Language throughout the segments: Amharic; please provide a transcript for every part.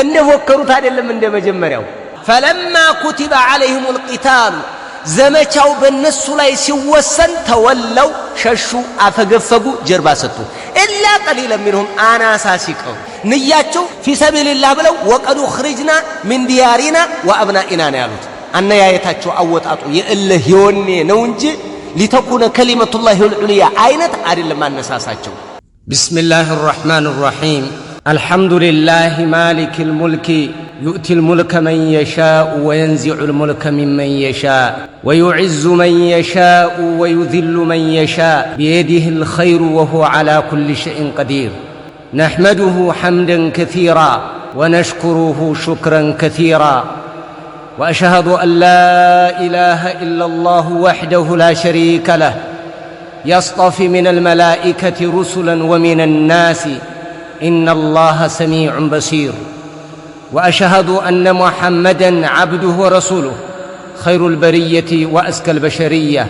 እንደወከሩት አይደለም እንደመጀመሪያው فلما كتب عليهم القتال ዘመቻው በእነሱ ላይ ሲወሰን ተወለው ሸሹ አፈገፈጉ ጀርባ ሰጡ إلا قليلا منهم አናሳ ሲቀሩ ንያቸው في سبيل الله ብለው وقد خرجنا من ديارنا وابنائنا ነው ያሉት አነያየታቸው አወጣጡ የእልህ ይወኔ ነው እንጂ لتكون كلمة الله العليا አይነት አይደለም አነሳሳቸው بسم الله الرحمن الرحيم الحمد لله مالك الملك يؤتي الملك من يشاء وينزع الملك ممن يشاء ويعز من يشاء ويذل من يشاء بيده الخير وهو على كل شيء قدير نحمده حمدا كثيرا ونشكره شكرا كثيرا وأشهد أن لا إله إلا الله وحده لا شريك له يصطفي من الملائكة رسلا ومن الناس إن الله سميع بصير وأشهد أن محمدًا عبده ورسوله خير البرية وأزكى البشرية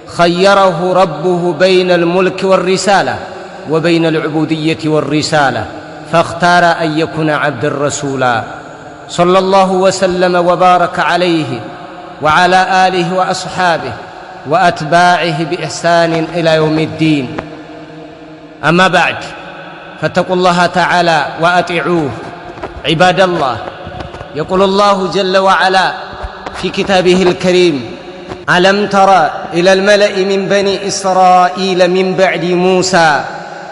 خيره ربه بين الملك والرسالة وبين العبودية والرسالة فاختار أن يكون عبد الرسولا صلى الله وسلم وبارك عليه وعلى آله وأصحابه وأتباعه بإحسان إلى يوم الدين أما بعد فاتقوا الله تعالى وأطيعوه عباد الله يقول الله جل وعلا في كتابه الكريم ألم تر إلى الملأ من بني إسرائيل من بعد موسى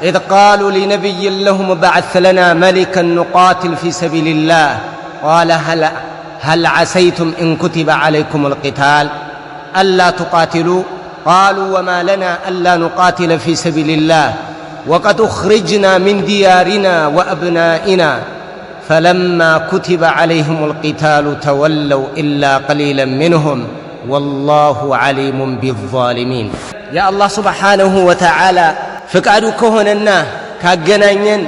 إذ قالوا لنبي لهم ابعث لنا ملكا نقاتل في سبيل الله قال هل عسيتم إن كتب عليكم القتال ألا تقاتلوا قالوا وما لنا ألا نقاتل في سبيل الله وقد أخرجنا من ديارنا وأبنائنا فلما كتب عليهم القتال تولوا إلا قليلا منهم والله عليم بالظالمين يا الله سبحانه وتعالى فقعدوا كهننا كاغنانين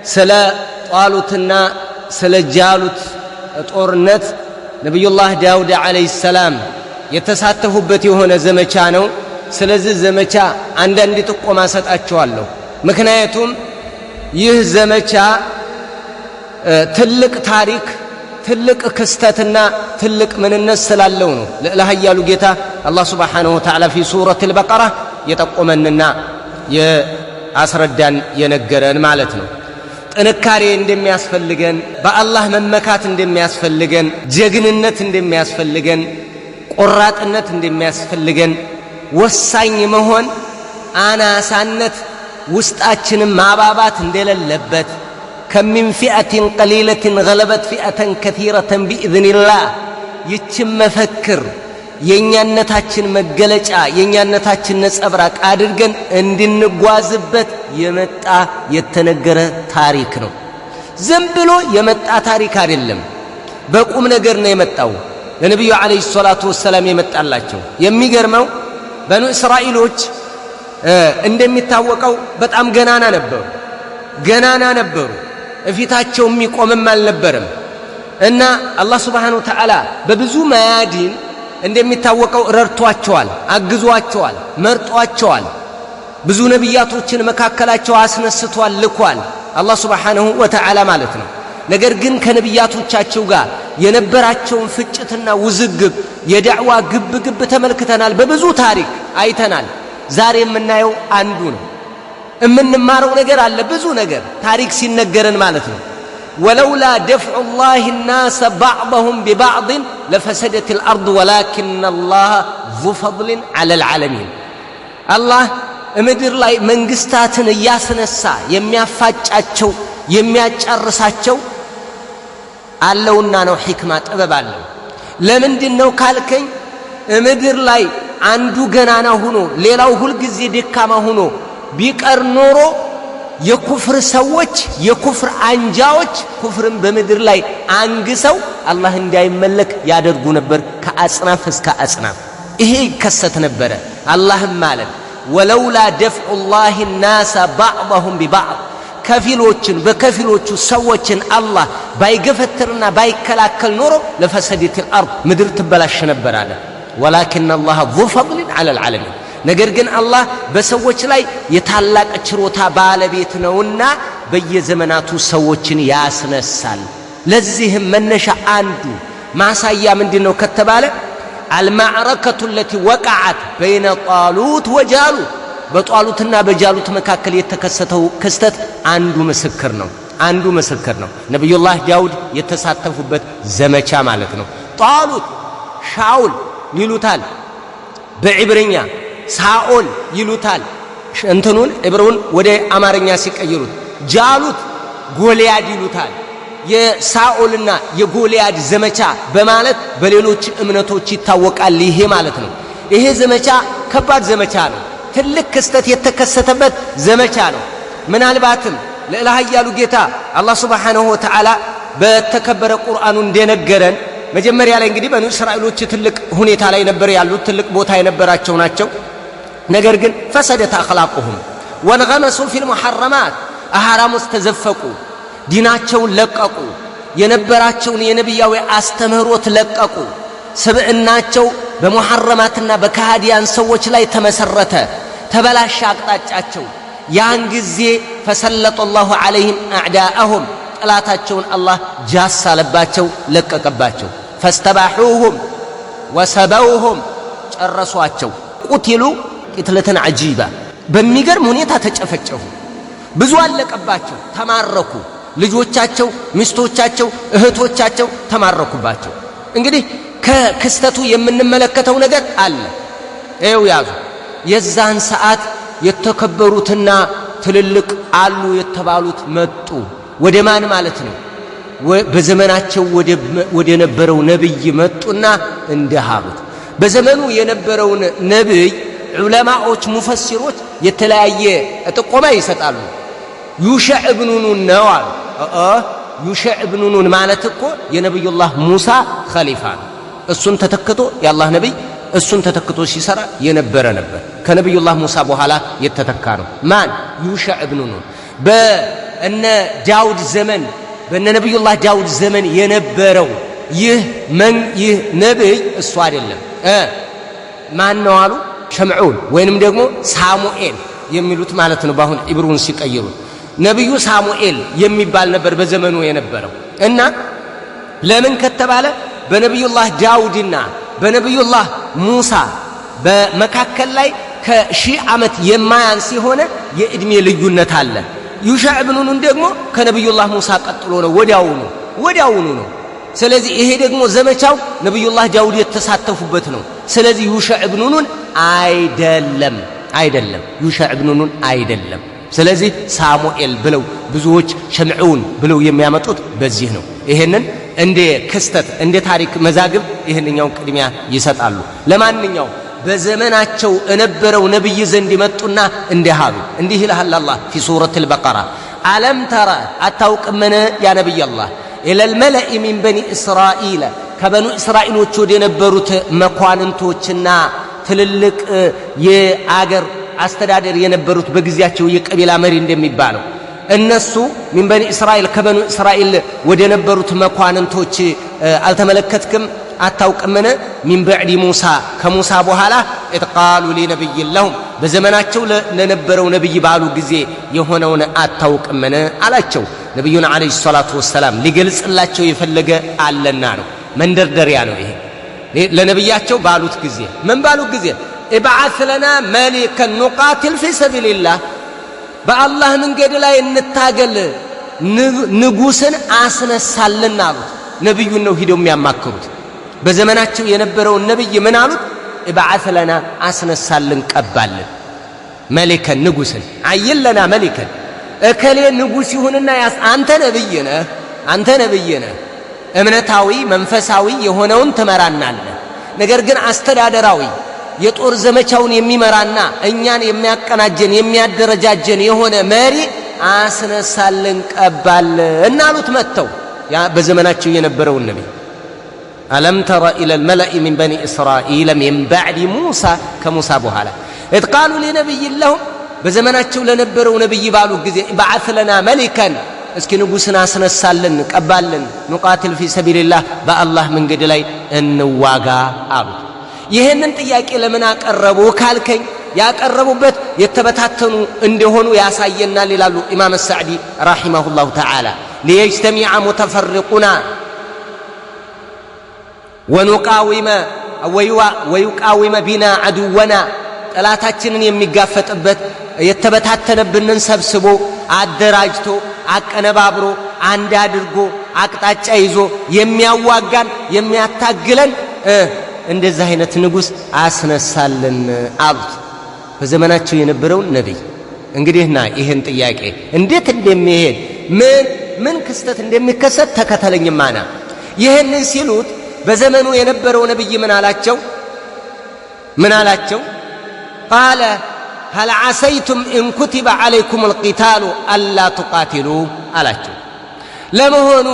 سلا طالوتنا سلا جالوت ጦርነት ነብዩላህ ዳውድ አለይሂ ሰላም የተሳተፉበት የሆነ ዘመቻ ነው ስለዚህ ዘመቻ አንዳንድ ጥቆማ ሰጣቸዋለሁ ምክንያቱም ይህ ዘመቻ ትልቅ ታሪክ ትልቅ ክስተትና ትልቅ ምንነት ስላለው ነው ለኃያሉ ጌታ አላህ Subhanahu Wa Ta'ala في سورة البقرة የጠቆመንና የአስረዳን የነገረን ማለት ነው ጥንካሬ እንደሚያስፈልገን በአላህ መመካት እንደሚያስፈልገን ጀግንነት እንደሚያስፈልገን ቆራጥነት እንደሚያስፈልገን ወሳኝ መሆን አናሳነት ውስጣችንን ማባባት እንደሌለበት كم فئة قليلة غلبت فئة كثيرة بإذن الله يتم مفكر የኛነታችን መገለጫ የኛነታችን ነጸብራቅ አድርገን እንድንጓዝበት የመጣ የተነገረ ታሪክ ነው ዝም ብሎ የመጣ ታሪክ አይደለም በቁም ነገር ነው የመጣው ለነብዩ አለይሂ ሰላቱ ወሰለም የመጣላቸው የሚገርመው በኑ እስራኤሎች እንደሚታወቀው በጣም ገናና ነበሩ እፊታቸው የሚቆምም አልነበረም እና አላህ Subhanahu Wa Ta'ala በብዙ ማያዲን እንደሚታወቀው ረድቷቸዋል አግዟቸዋል መርጧቸዋል ብዙ ነብያቶችን መካከላቸው አስነስቷል ልኳል አላህ Subhanahu Wa Ta'ala ማለት ነው ነገር ግን ከነብያቶቻቸው ጋር የነበራቸውን ፍጭትና ውዝግብ የዳዕዋ ግብግብ ተመልክተናል በብዙ ታሪክ አይተናል ዛሬ የምናየው አንዱ ነው እምንማረው ነገር አለ ብዙ ነገር ታሪክ ሲነገረን ማለት ነው ولولا دفع الله الناس بعضهم ببعض لفسدت الأرض ولكن الله ذو فضل على العالمين الله ምድር ላይ መንግስታትን ያስነሳ የሚያፋጫቸው የሚያጨርሳቸው አለውና ነው ህክማ ጥበብ አለው ለምንድነው ካልከኝ ምድር ላይ አንዱ ገናና ሆኖ ሌላው ሁሉ ጊዜ ደካማ ሆኖ ቢቀር ኖሮ የኩፍር ሰዎች የኩፍር አንጃዎች ኩፍርን በመድር ላይ አንግሰው አላህ እንዳይመለክ ያደርጉ ነበር ከአጽናፍ እስከ አጽናፍ ይሄ ይከሰት ነበር አላህም ማለት ولولا دفع الله الناس بعضهم ببعض ከፊሎችን በከፊሎቹ ሰዎችን አላህ ባይገፈትርና ባይከላከል ኖሮ ለፈሰደት الارض ምድር ትበላሽ ነበር አለ ولكن الله ذو فضل على العالمين ነገር ግን አላህ በሰዎች ላይ የታላቅ ችሮታ ባለቤት ነውና በየዘመናቱ ሰዎችን ያስነሳል። ለዚህም መነሻ አንዱ ማሳያ ምንድነው ከተባለ አልማዕረከቱ التي وقعت بين طالوت وجالوت በጧሉትና በጃሉት መካከል የተከሰተው ክስተት አንዱ ምስክር ነው። ነብዩላህ ዳውድ የተሳተፉበት ዘመቻ ማለት ነው። ጣሉት ሻውል ይሉታል፣ በዕብረኛ ሳኦል ይሉታል። እንትኑን ዕብሩን ወደ አማርኛ ሲቀይሩት ጃሉት ጎልያድ ይሉታል። የሳኦልና የጎልያድ ዘመቻ በማለት በሌሎች እምነቶች ይታወቃል። ይሄ ማለት ነው። ይሄ ዘመቻ ከባድ ዘመቻ ነው። ትልቅ ክስተት የተከሰተበት ዘመቻ ነው። ምናልባትም ለኃያሉ ጌታ አላህ ሱብሓነሁ ወተዓላ በተከበረ ቁርአኑ እንደነገረን መጀመሪያ ላይ እንግዲህ በኑ እስራኤሎች ትልቅ ሁኔታ ላይ ነበር ያሉት፣ ትልቅ ቦታ የነበራቸው ናቸው። ነገር ግን ፈሰደት አኽላቁሁም ወንገመሱ ፊል ሙሐረማት አሐራም ውስጥ ተዘፈቁ፣ ዲናቸውን ለቀቁ፣ የነበራቸውን የነቢያዊ አስተምህሮት ለቀቁ። ስብዕናቸው በሙሐረማትና በካህዲያን ሰዎች ላይ ተመሰረተ፣ ተበላሸ አቅጣጫቸው። ያን ጊዜ ፈሰለጠ ላሁ ዐለይሂም አዕዳአሁም ጠላታቸውን አላህ ጃሳለባቸው፣ ለቀቀባቸው። ፈስተባሑሁም ወሰበውሁም ጨረሷቸው። ቁትሉ ቂትለተን ዐጂባ በሚገርም ሁኔታ ተጨፈጨፉ። ብዙ አለቀባቸው፣ ተማረኩ። ልጆቻቸው፣ ሚስቶቻቸው፣ እህቶቻቸው ተማረኩባቸው። እንግዲህ ከክስተቱ የምንመለከተው ነገር አለ። ይኸው ያዙ። የዛን ሰዓት የተከበሩትና ትልልቅ አሉ የተባሉት መጡ። ወደ ማን ማለት ነው? በዘመናቸው ወደ ነበረው ነብይ መጡና እንዲህ አሉት። በዘመኑ የነበረውን ነብይ ዑለማዎች ሙፈሲሮች የተለያየ ጥቆማ ይሰጣሉ። ዩሸዕ ኢብኑ ኑን ነው አሉ። ዩሸዕ ኢብኑ ኑን ማለት እኮ የነብዩላህ ሙሳ ኸሊፋ ነው። እሱን ተተክቶ የአላህ ነብይ እሱን ተተክቶ ሲሰራ የነበረ ነበር። ከነብዩላህ ሙሳ በኋላ የተተካ ነው። ማን? ዩሸዕ ኢብኑ ኑን። በእነ ዳውድ ዘመን በእነ ነብዩላህ ዳውድ ዘመን የነበረው ይህ ነብይ እሱ አይደለም። ማን ነው አሉ? ሸምዑን ወይንም ደግሞ ሳሙኤል የሚሉት ማለት ነው። በአሁን ኢብሩን ሲቀይሩት ነብዩ ሳሙኤል የሚባል ነበር በዘመኑ የነበረው። እና ለምን ከተባለ በነብዩላህ ዳውድና በነብዩላህ ሙሳ በመካከል ላይ ከሺህ ዓመት የማያንስ የሆነ የእድሜ ልዩነት አለ። ዩሸዕ ኢብኑ ኑን ደግሞ ከነብዩላህ ሙሳ ቀጥሎ ነው፣ ወዲያውኑ ነው። ስለዚህ ይሄ ደግሞ ዘመቻው ነብዩላህ ዳውድ የተሳተፉበት ነው። ስለዚህ ዩሸዕ ኢብኑ ኑን አይደለም፣ ዩሸዕ ኢብኑ ኑን አይደለም። ስለዚህ ሳሙኤል ብለው ብዙዎች ሸምዑን ብለው የሚያመጡት በዚህ ነው። ይሄንን እንደ ክስተት እንደ ታሪክ መዛግብ ይሄንኛውን ቅድሚያ ይሰጣሉ። ለማንኛው በዘመናቸው የነበረው ነብይ ዘንድ መጡና እንዲህ አሉ። እንዲህ ይላል አላህ ፊ ሱረቱል በቀራ አለም ተረ አታውቅምን ያ ነብይ አላህ ኢለል መለኢ ሚን በኒ እስራኤል ከበኑ እስራኤሎች ወደ ነበሩት መኳንንቶችና ትልልቅ የአገር አስተዳደር የነበሩት በጊዜያቸው የቀቢላ መሪ እንደሚባለው እነሱ ሚን በኒ እስራኤል ከበኑ እስራኤል ወደ ነበሩት መኳንንቶች አልተመለከትክም አታውቅምን? ሚን በዕዲ ሙሳ ከሙሳ በኋላ ኢዝ ቃሉ ሊነቢይ ለሁም በዘመናቸው ለነበረው ነብይ ባሉ ጊዜ የሆነውን አታውቅምን አላቸው። ነቢዩን ዓለይሂ ሰላቱ ወሰላም ሊገልጽላቸው የፈለገ አለና ነው። መንደርደሪያ ነው ይሄ። ለነብያቸው ባሉት ጊዜ ምን ባሉት ጊዜ ኢብዓት ለና መሊከን ኑቃቲል ፊ ሰቢልላህ በአላህ መንገድ ላይ እንታገል ንጉስን አስነሳልን አሉት። ነብዩን ነው ሂደው የሚያማክሩት። በዘመናቸው የነበረውን ነብይ ምን አሉት? ኢብዓት ለና አስነሳልን፣ ቀባልን፣ መሊከን ንጉስን አይን ለና መሊከን እከሌ ንጉስ ይሁንና አንተ ነብይ ነህ እምነታዊ መንፈሳዊ የሆነውን ትመራናለህ። ነገር ግን አስተዳደራዊ የጦር ዘመቻውን የሚመራና እኛን የሚያቀናጀን የሚያደረጃጀን የሆነ መሪ አስነሳልን፣ ቀባልን አሉት። መጥተው ያ በዘመናቸው የነበረውን ነብይ አለም ተረ ኢለል መለኢ ሚን በኒ እስራኤል ሚን በዕዲ ሙሳ ከሙሳ በኋላ ኢዝ ቃሉ ሊነቢይ ለሁም በዘመናቸው ለነበረው ነብይ ባሉ ጊዜ ኢብዓት ለና መሊከን እስኪ ንጉስን አስነሳልን፣ ቀባልን፣ ኑቃቲል ፊ ሰቢልላህ በአላህ መንገድ ላይ እንዋጋ አሉት። ይህንን ጥያቄ ለምን አቀረቡ ካልከኝ ያቀረቡበት የተበታተኑ እንደሆኑ ያሳየናል ይላሉ ኢማም ሰዕዲ ረሂመሁላሁ ተዓላ። ሊየጅተሚዐ ሙተፈሪቁና ወዩቃዊመ ቢና ዐዱወና ጠላታችንን የሚጋፈጥበት የተበታተነብንን ሰብስቦ አደራጅቶ አቀነባብሮ አንድ አድርጎ አቅጣጫ ይዞ የሚያዋጋን የሚያታግለን እንደዚህ አይነት ንጉሥ አስነሳልን አሉት በዘመናቸው የነበረውን ነቢይ። እንግዲህና ይህን ጥያቄ እንዴት እንደሚሄድ ምን ክስተት እንደሚከሰት ተከተለኝማና ይህንን ሲሉት በዘመኑ የነበረው ነቢይ ምን አላቸው? ቃለ هل عسيتم إن كتب عليكم القتال ألا تقاتلوا አላቸው። ለመሆኑ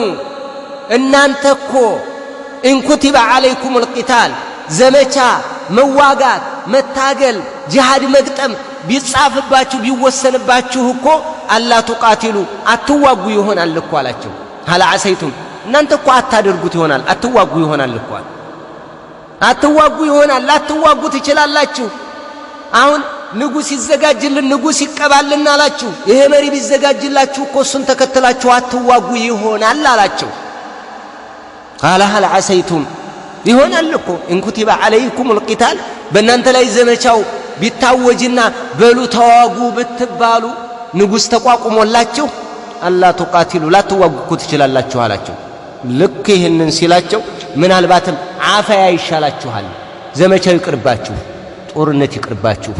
እናንተ እኮ إن كتب عليكم القتال ዘመቻ መዋጋት መታገል ጂሃድ መግጠም ቢጻፍባችሁ ቢወሰንባችሁ እኮ አላ ተቃቲሉ አትዋጉ ይሆናል እኮ አላቸው። هل عسيتم እናንተ እኮ አታደርጉት ይሆናል አትዋጉ ይሆናል እኮ አትዋጉ ይሆናል ላትዋጉ ትችላላችሁ። አሁን ንጉስ ይዘጋጅልን ንጉስ ይቀባልና አላችሁ። ይሄ መሪ ቢዘጋጅላችሁ እኮ እሱን ተከትላችሁ አትዋጉ ይሆናል አላቸው። قال هل عسيتم ይሆናል እኮ إن كتب عليكم القتال በእናንተ ላይ ዘመቻው ቢታወጅና በሉ ተዋጉ ብትባሉ ንጉስ ተቋቁሞላችሁ አላ ተቃቲሉ ላትዋጉ እኮ ትችላላችሁ አላቸው። ልክ ይህንን ሲላቸው ምናልባትም አፈያ ይሻላችኋል፣ ዘመቻው ይቅርባችሁ፣ ጦርነት ይቅርባችሁ፣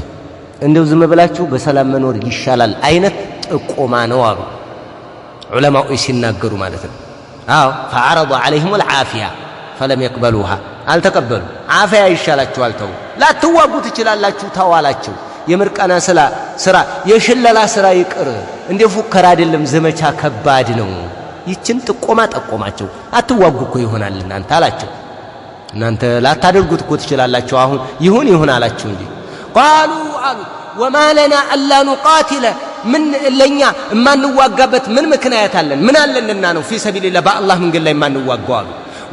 እንደው ዝም ብላችሁ በሰላም መኖር ይሻላል አይነት ጥቆማ ነው አሉ ዑለማው ሲናገሩ ማለት ነው። አዎ فعرض عليهم العافيه فلم يقبلوها አልተቀበሉ። አፈያ ይሻላችኋል ተው ላትዋጉ ትችላላችሁ ተዋላችሁ። የምርቃና ስራ የሽለላ ስራ ይቅር፣ እንደ ፉከራ አይደለም፣ ዘመቻ ከባድ ነው። ይችን ጥቆማ ጠቆማቸው። አትዋጉ እኮ ይሆናል እናንተ አላቸው። እናንተ ላታደርጉት እኮ ትችላላችሁ፣ አሁን ይሁን አላችሁ እንጂ። ቃሉ አሉ ወማ ለና አላ ኑቃቲለ ምን ለኛ የማንዋጋበት ምን ምክንያት አለን? ምን አለንና ነው ፊ ሰቢልላህ በአላህ መንገድ ላይ የማንዋጋው አሉ።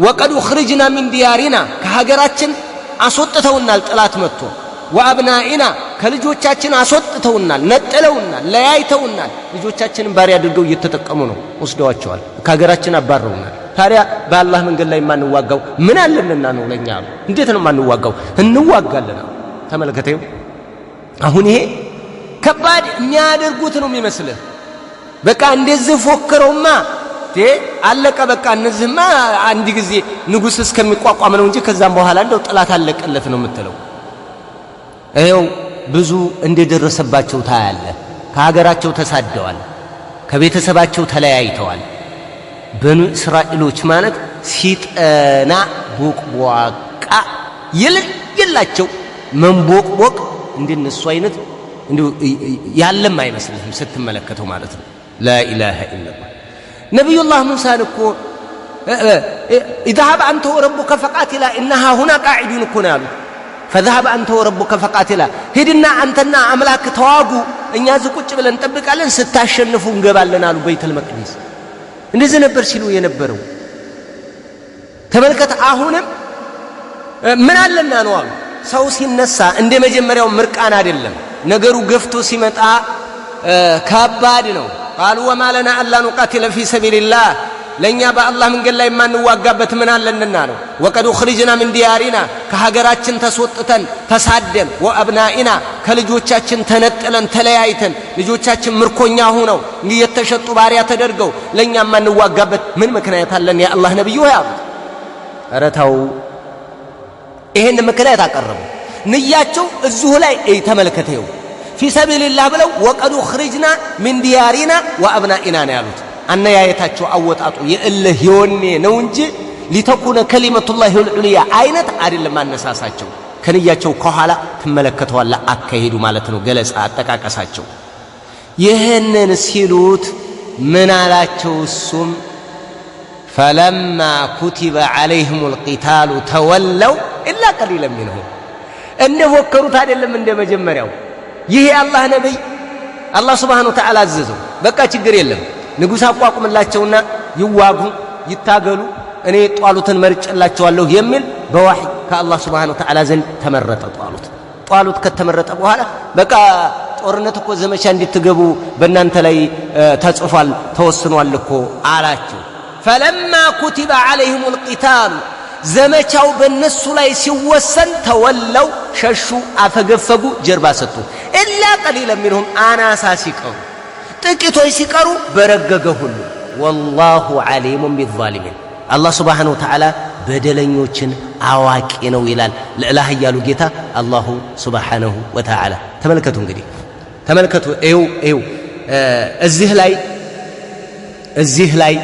ወቀድ ኽርጅና ሚን ዲያሪና ከሀገራችን አስወጥተውናል ጠላት መጥቶ፣ ወአብናኢና ከልጆቻችን አስወጥተውናል፣ ነጥለውናል፣ ለያይተውናል። ልጆቻችንን ባሪያ አድርገው እየተጠቀሙ ነው፣ ወስደዋቸዋል፣ ከሀገራችን አባረውናል። ታዲያ በአላህ መንገድ ላይ የማንዋጋው ምን አለንና ነው ለኛ አሉ። እንዴት ነው የማንዋጋው? እንዋጋለን። ተመልከተው አሁን ይሄ ከባድ የሚያደርጉት ነው የሚመስልህ። በቃ እንደዚህ ፎክረውማ አለቀ በቃ እነዚህማ አንድ ጊዜ ንጉስ እስከሚቋቋም ነው እንጂ ከዛም በኋላ እንደው ጠላት አለቀለት ነው የምትለው። ይኸው ብዙ እንደደረሰባቸው ታያለ። ከሀገራቸው ተሳደዋል፣ ከቤተሰባቸው ተለያይተዋል። በኑ እስራኤሎች ማለት ሲጠና ቦቅቧቃ የላቸው መንቦቅቦቅ እንደነሱ አይነት እንደው ያለም አይመስልህም ስትመለከተው ማለት ነው። ላኢላሃ ኢላላህ ነቢዩላህ ሙሳን እኮ اذهب أنت وربك فقاتلا إنها هنا قاعدون እኮ ነው ያሉት። فذهب أنت وربك فقاتلا ሄድና አንተና አምላክ ተዋጉ፣ እኛ እዚህ ቁጭ ብለን እንጠብቃለን፣ ስታሸንፉ እንገባለን አሉ በይተል መቅዲስ። እንደዚህ ነበር ሲሉ የነበረው። ተመልከተ አሁንም ምን አለና ነው አሉ። ሰው ሲነሳ እንደ መጀመሪያው ምርቃን አይደለም ነገሩ፣ ገፍቶ ሲመጣ ከባድ ነው። قالوا وما لنا الا نقاتل في سبيل الله ለኛ በአላህ መንገድ ላይ የማንዋጋበት ምን አለንና ነው። ወቀድ ኽሪጅና ምን ዲያሪና ከሀገራችን ተስወጥተን ተሳደን፣ ወአብናኢና ከልጆቻችን ተነጥለን ተለያይተን፣ ልጆቻችን ምርኮኛ ሆነው የተሸጡ ባሪያ ተደርገው ለኛ የማንዋጋበት ምን ምክንያት አለን? ያ አላህ ነብዩ ያሉት አረታው ይሄን ምክንያት አቀረቡ። ንያቸው እዚሁ ላይ ተመልከተው ፊ ሰቢልላህ ብለው ወቀድ ኽሪጅና ምን ዲያሪና ወአብናኢና ነው ያሉት። አነያየታቸው አወጣጡ የእልህ የወኔ ነው እንጂ ሊተኩነ ከሊመቱላሂ ወልዑልያ አይነት አይደለም። አነሳሳቸው ከንያቸው ከኋላ ትመለከተዋላ አካሄዱ ማለት ነው። ገለጻ አጠቃቀሳቸው ይህንን ሲሉት ምን አላቸው? እሱም ፈለማ ኩቲበ ዐለይሂሙል ቂታሉ ተወለው ኢላ ቀሊለን ሚንሁም እንደፎከሩት አይደለም እንደ መጀመሪያው። ይህ የአላህ ነቢይ አላህ ሱብሓነሁ ወተዓላ አዘዘው። በቃ ችግር የለም ንጉሥ አቋቁምላቸውና ይዋጉ ይታገሉ፣ እኔ ጧሉትን መርጬላቸዋለሁ የሚል በዋህይ ከአላህ ሱብሓነሁ ወተዓላ ዘንድ ተመረጠ። ጧሉት ጧሉት ከተመረጠ በኋላ በቃ ጦርነት እኮ ዘመቻ እንድትገቡ በእናንተ ላይ ተጽፏል ተወስኗል እኮ አላቸው። ፈለማ ኩቲበ ዐለይሂሙል ቂታል ዘመቻው በእነሱ ላይ ሲወሰን ተወለው ሸሹ፣ አፈገፈጉ፣ ጀርባ ሰጡ። ኢላ ቀሊለን ሚንሁም አናሳ ሲቀሩ ጥቂቶች ሲቀሩ በረገገ ሁሉ። ወላሁ ዐሊሙን ቢዛሊሚን አላህ ሱብሓነሁ ወተዓላ በደለኞችን አዋቂ ነው ይላል ልዕላ ኃያሉ ጌታ አላሁ ሱብሓነሁ ወተዓላ። ተመልከቱ እንግዲህ ተመልከቱ። ይኸው እዚህ ላይ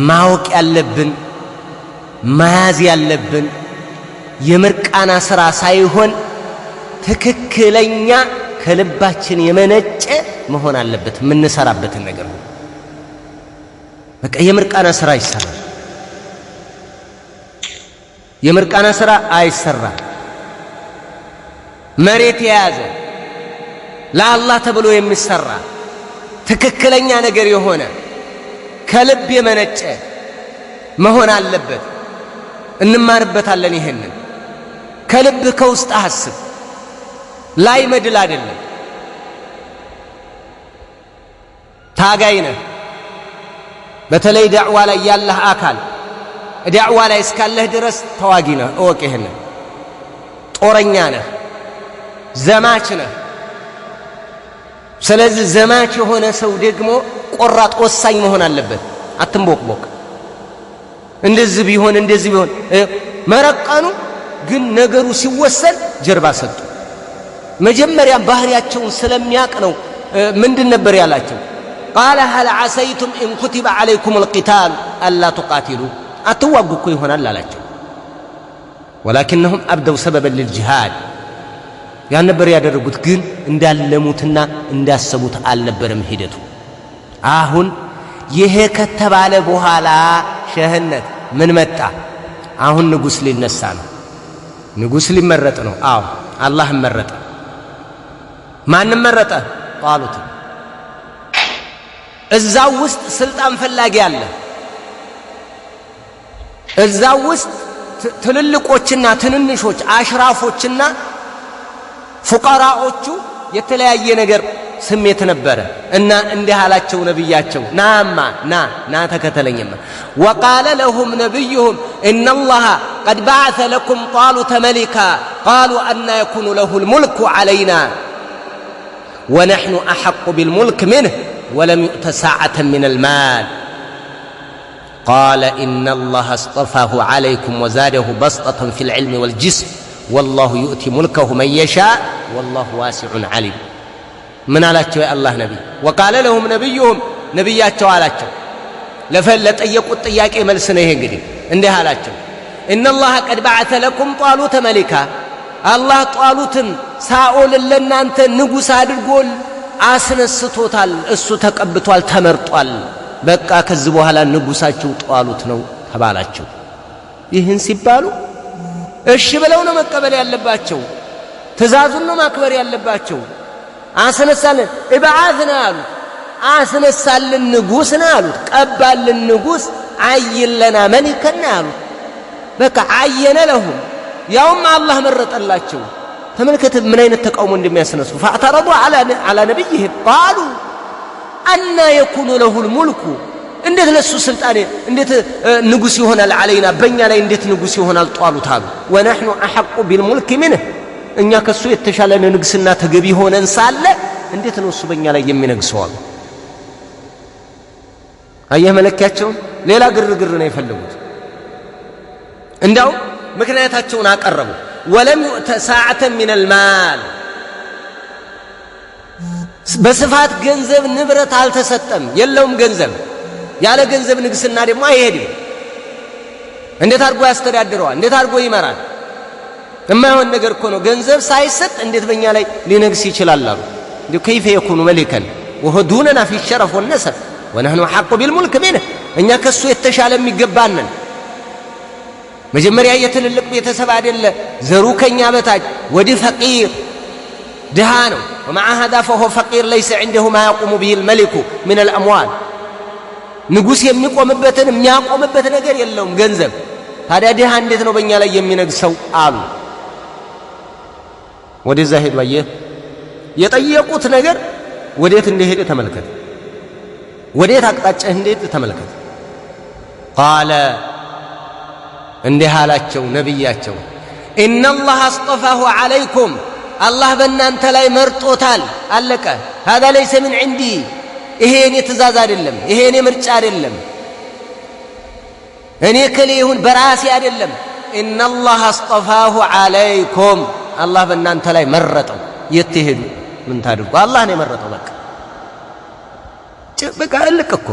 ማወቅ ያለብን መያዝ ያለብን የምርቃና ሥራ ሳይሆን ትክክለኛ ከልባችን የመነጨ መሆን አለበት። የምንሰራበትን ነገር ነው። በቃ የምርቃና ሥራ አይሰራም። የምርቃና ሥራ አይሰራም። መሬት የያዘ ለአላህ ተብሎ የሚሰራ ትክክለኛ ነገር የሆነ ከልብ የመነጨ መሆን አለበት። እንማርበታለን። ይሄንን ከልብ ከውስጥ አስብ። ላይ መድል አይደለም። ታጋይ ነህ። በተለይ ዳዕዋ ላይ ያለህ አካል ዳዕዋ ላይ እስካለህ ድረስ ተዋጊ ነህ። እወቅ ይሄንን። ጦረኛ ነህ፣ ዘማች ነህ። ስለዚህ ዘማች የሆነ ሰው ደግሞ ቆራጥ ወሳኝ መሆን አለበት። አትንቦቅቦቅ። እንደዚህ ቢሆን መረቀኑ ግን ነገሩ ሲወሰን ጀርባ ሰጡ። መጀመሪያም ባህሪያቸውን ስለሚያቅ ነው። ምንድን ነበር ያላቸው? ቃለ ሀል ዐሰይቱም ኢን ኩቲበ ዐለይኩሙል ቂታል አላ ቱቃቲሉ አትዋጉ እኮ ይሆናል አላቸው። ወላኪነሁም አብደው ሰበበን ልልጅሃድ ያን ነበር ያደረጉት። ግን እንዳለሙትና እንዳሰቡት አልነበረም ሂደቱ። አሁን ይሄ ከተባለ በኋላ ሸህነት ምን መጣ? አሁን ንጉሥ ሊነሳ ነው። ንጉሥ ሊመረጥ ነው። አዎ አላህ መረጠ። ማንም መረጠ? ጣሉት። እዛው ውስጥ ስልጣን ፈላጊ አለ። እዛው ውስጥ ትልልቆችና ትንንሾች፣ አሽራፎችና ፉቀራዎቹ የተለያየ ነገር ስሜት ነበረ እና እንዲህ አላቸው ነቢያቸው፣ ና ተከተለኝማ። ወቃለ ለሁም ነቢዩሁም ኢነላሃ ቀድ በዐሰ ለኩም ጣሉተ መሊካ ቃሉ አና የኩኑ ለሁል ሙልኩ ዐለይና ወነሕኑ አሐቁ ቢልሙልክ ምንህ ወለም ዩእተ ሰዓተን ሚነል ማል ቃለ ኢነላሃ አስጠፋሁ ዐለይኩም ወዛደሁ በስጠተን ፊል ዒልሚ ወልጅስም ወላሁ ዩእቲ ሙልከሁ መን የሻእ ወላሁ ዋሲዑን ዐሊም። ምን አላቸው የአላህ ነቢይ? ወቃለ ለሁም ነቢዩሁም ነቢያቸው አላቸው፣ ለጠየቁት ጥያቄ መልስ ነው ይሄ። እንግዲህ እንዲህ አላቸው፣ ኢነላሃ ቀድ በዐሰ ለኩም ጣሉተ መሊካ አላህ ጣሉትን ሳኦልን ለእናንተ ንጉሥ አድርጎ አስነስቶታል። እሱ ተቀብቷል፣ ተመርጧል። በቃ ከዚህ በኋላ ንጉሣችሁ ጣሉት ነው ተባላቸው። ይህን ሲባሉ እሺ ብለው ነው መቀበል ያለባቸው። ትእዛዙን ነው ማክበር ያለባቸው። አስነሳልን እብዓትና አሉት። አስነሳልን ንጉሥ ነው አሉት። ቀባልን ንጉሥ አይለና መሊከና አሉት። በቃ አየነ ለሁም ያውም አላህ መረጠላቸው። ተመልከት ምን አይነት ተቃውሞ እንደሚያስነሱ። ፈአዕተረዱ ዐላ ነቢይህም ቃሉ አና የኩኑ ለሁል ሙልኩ እንዴት ለሱ ስልጣን እንዴት ንጉሥ ይሆናል? ዐለይና በእኛ ላይ እንዴት ንጉሥ ይሆናል? ጧሉት አሉ። ወነሕኑ አሐቁ ቢልሙልክ ምንህ እኛ ከሱ የተሻለ ንግስና ተገቢ ሆነን ሳለ እንዴት ነው እሱ በእኛ ላይ የሚነግሰው አሉ። አየህ መለኪያቸውን። ሌላ ግርግር ነው የፈለጉት። እንዳው ምክንያታቸውን አቀረቡ። ወለም ዩእተ ሰዓተን ሚነል ማል በስፋት ገንዘብ ንብረት አልተሰጠም። የለውም ገንዘብ። ያለ ገንዘብ ንግስና ደግሞ አይሄድም። እንዴት አድርጎ ያስተዳድረዋል? እንዴት አድርጎ ይመራል? የማይሆን ነገር እኮ ነው። ገንዘብ ሳይሰጥ እንዴት በእኛ ላይ ሊነግስ ይችላል አሉ። እንዲሁ ከይፈ የኩኑ መሊከን ወሆ ዱነና ፊ ሸረፍ ወነሰብ ወነሕኑ አሐቁ ቢልሙልክ ምንህ እኛ ከሱ የተሻለ የሚገባንን። መጀመሪያ የትልልቅ ቤተሰብ አይደለ ዘሩ ከኛ በታች ወዲህ ፈቂር ድሃ ነው። ወመዓ ሃዛ ፈሆ ፈቂር ለይሰ ዐንደሁ ማ የቁሙ ቢሂ ልመሊኩ ምን አልአምዋል ንጉሥ የሚቆምበትን የሚያቆምበት ነገር የለውም ገንዘብ። ታዲያ ድሃ እንዴት ነው በእኛ ላይ የሚነግሰው አሉ። ወደዛ ሄዱ። አየህ የጠየቁት ነገር ወዴት እንደሄደ ተመልከት። ወዴት አቅጣጫ እንደሄደ ተመልከት። ቃለ እንዲህ አላቸው ነቢያቸው ኢነላህ አስጠፋሁ ዐለይኩም አላህ በእናንተ ላይ መርጦታል። አለቀ። ሃዛ ለይሰ ምን ዒንዲ ይሄ እኔ ትእዛዝ አይደለም፣ ይሄ እኔ ምርጫ አይደለም፣ እኔ ከሌ ይሁን በራሴ አይደለም። ኢነላህ አስጠፋሁ ዐለይኩም አላህ በእናንተ ላይ መረጠው። የት ትሄዱ ምን ታድርጉ? አላህ ነው የመረጠው። በቃ እልቅ እኮ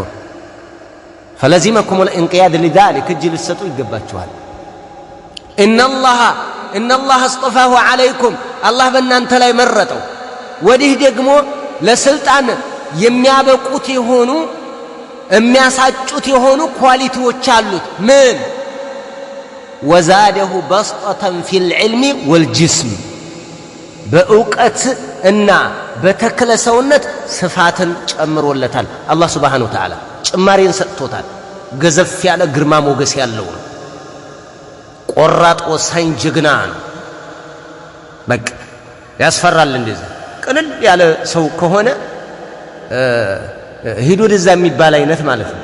ፈለዚመኩም ልእንቅያድ ሊዛሊክ እጅ ልትሰጡ ይገባችኋል። ኢነላህ አስጠፋሁ ዐለይኩም አላህ በእናንተ ላይ መረጠው። ወዲህ ደግሞ ለስልጣን የሚያበቁት የሆኑ የሚያሳጩት የሆኑ ኳሊቲዎች አሉት። ምን ወዛደሁ በስጠተን ፊል ዒልሚ ወልጅስም በእውቀት እና በተክለ ሰውነት ስፋትን ጨምሮለታል። አላህ ሱብሓነሁ ወተዓላ ጭማሪን ሰጥቶታል። ገዘፍ ያለ ግርማ ሞገስ ያለው ነው። ቆራጥ ወሳኝ ጀግና ነው። በቃ ያስፈራል። እንደዚህ ቅልል ያለ ሰው ከሆነ ሂዱ ወደዛ የሚባል አይነት ማለት ነው።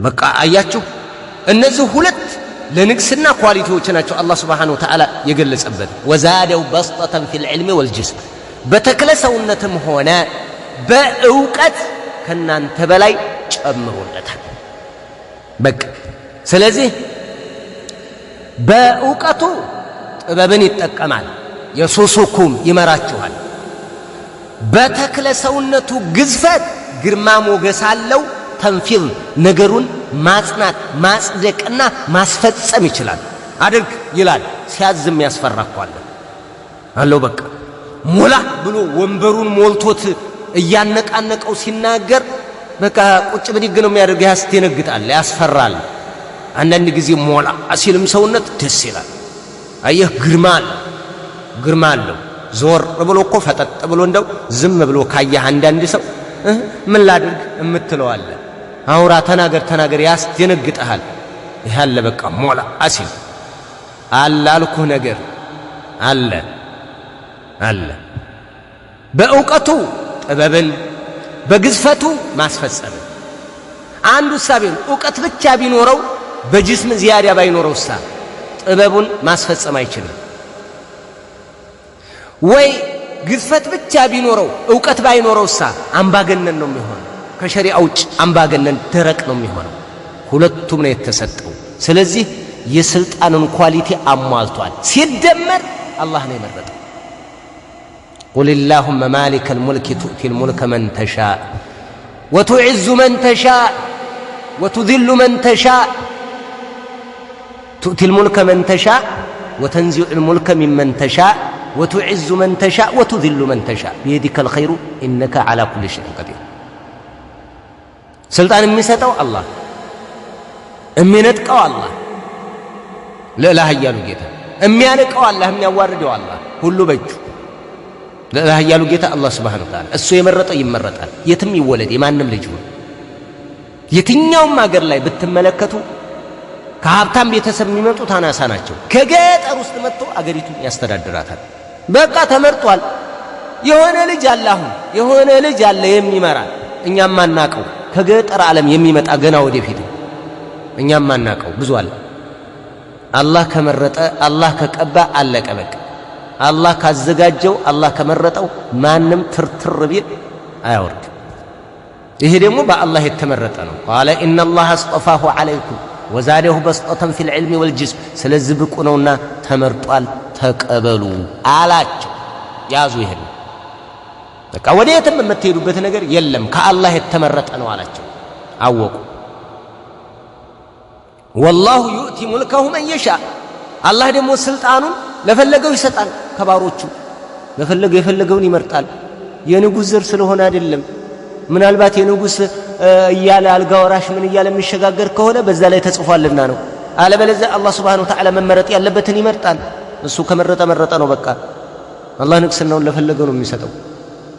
በቃ አያችሁ እነዚህ ሁለት ለንግስና ኳሊቲዎች ናቸው አላህ ሱብሓነሁ ወተዓላ የገለጸበት። ወዛደው በስጠተን ፊል ዒልሚ ወልጅስም በተክለ ሰውነትም ሆነ በእውቀት ከናንተ በላይ ጨምሮለታል። በቃ ስለዚህ በእውቀቱ ጥበብን ይጠቀማል፣ የሱሱኩም ይመራችኋል። በተክለ ሰውነቱ ግዝፈት ግርማ ሞገስ አለው። ተንፊዝ ነገሩን ማጽናት ማጽደቅና ማስፈጸም ይችላል። አድርግ ይላል። ሲያዝም ያስፈራኳል አለው። በቃ ሞላ ብሎ ወንበሩን ሞልቶት እያነቃነቀው ሲናገር በቃ ቁጭ ብድግ ነው የሚያደርግ። ያስደነግጣል፣ ያስፈራል። አንዳንድ ጊዜ ሞላ ሲልም ሰውነት ደስ ይላል። አየህ ግርማ አለው። ዞር ብሎ እኮ ፈጠጥ ብሎ እንደው ዝም ብሎ ካየህ አንዳንድ ሰው ምን ላድርግ እምትለዋለ። አውራ ተናገር ያስደነግጠሃል። ይህ አለ በቃ ሞላ አሲል አለ አልኩህ ነገር አለ። በእውቀቱ ጥበብን በግዝፈቱ ማስፈጸምን። አንዱ ሳቢን እውቀት ብቻ ቢኖረው በጅስም ዚያዳ ባይኖረውሳ ጥበቡን ማስፈጸም አይችልም። ወይ ግዝፈት ብቻ ቢኖረው እውቀት ባይኖረውሳ አምባገነን ነው የሚሆነው። ከሸሪዓው ውጭ አምባገነን ደረቅ ነው የሚሆነው። ሁለቱም ነው የተሰጠው። ስለዚህ የስልጣንን ኳሊቲ አሟልቷል። ሲደመር አላህ ነው የመረጠው። ቁል ላሁመ ማሊከል ሙልክ ቱእቲል ሙልከ መን ተሻእ ወቱዕዙ መን ተሻእ ወቱዚሉ መን ተሻእ ቱእቲል ሙልከ መን ተሻእ ወተንዚዑል ሙልከ ሚመን ተሻእ ወቱዕዙ መን ተሻእ ወቱዚሉ መን ተሻእ ቢየዲከል ኸይሩ ኢነከ ዐላ ኩሊ ሸይኢን ቀዲር። ስልጣን የሚሰጠው አላህ፣ የሚነጥቀው አላህ፣ ልዕለ ኃያሉ ጌታ። የሚያንቀው አላህ፣ የሚያዋርደው አላህ። ሁሉ በእጁ ልዕለ ኃያሉ ጌታ አላህ ሱብሓነሁ ወተዓላ። እሱ የመረጠው ይመረጣል። የትም ይወለድ የማንም ልጅ ነው። የትኛውም አገር ላይ ብትመለከቱ ከሀብታም ቤተሰብ የሚመጡት አናሳ ናቸው። ከገጠር ውስጥ መጥቶ አገሪቱን ያስተዳድራታል። በቃ ተመርጧል። የሆነ ልጅ አለ፣ አሁን የሆነ ልጅ አለ የሚመራ እኛም ማናቀው ከገጠር ዓለም የሚመጣ ገና ወደፊት እኛም ማናቀው ብዙ አለ። አላህ ከመረጠ አላህ ከቀባ አለቀ በቃ። አላህ ካዘጋጀው አላህ ከመረጠው ማንም ትርትር ቢል አያወርድ። ይሄ ደግሞ በአላህ የተመረጠ ነው። ቃለ ኢነላህ አስጠፋሁ ዐለይኩም ወዛደሁ በስጠተን ፊል ዒልሚ ወልጅስም። ስለዚህ ብቁ ነውና ተመርጧል፣ ተቀበሉ አላቸው። ያዙ ይሄን በቃ ወዴትም የምትሄዱበት ነገር የለም፣ ከአላህ የተመረጠ ነው አላቸው። አወቁ። ወላሁ ዩእቲ ሙልከሁ መን የሻእ አላህ ደግሞ ስልጣኑን ለፈለገው ይሰጣል። ከባሮቹ ለፈለገው የፈለገውን ይመርጣል። የንጉሥ ዘር ስለሆነ አይደለም። ምናልባት የንጉሥ እያለ አልጋ ወራሽ ምን እያለ የሚሸጋገር ከሆነ በዛ ላይ ተጽፏልና ነው። አለበለዚያ አላህ ሱብሓነሁ ወተዓላ መመረጥ ያለበትን ይመርጣል። እሱ ከመረጠ መረጠ ነው በቃ። አላህ ንግስናውን ለፈለገው ነው የሚሰጠው።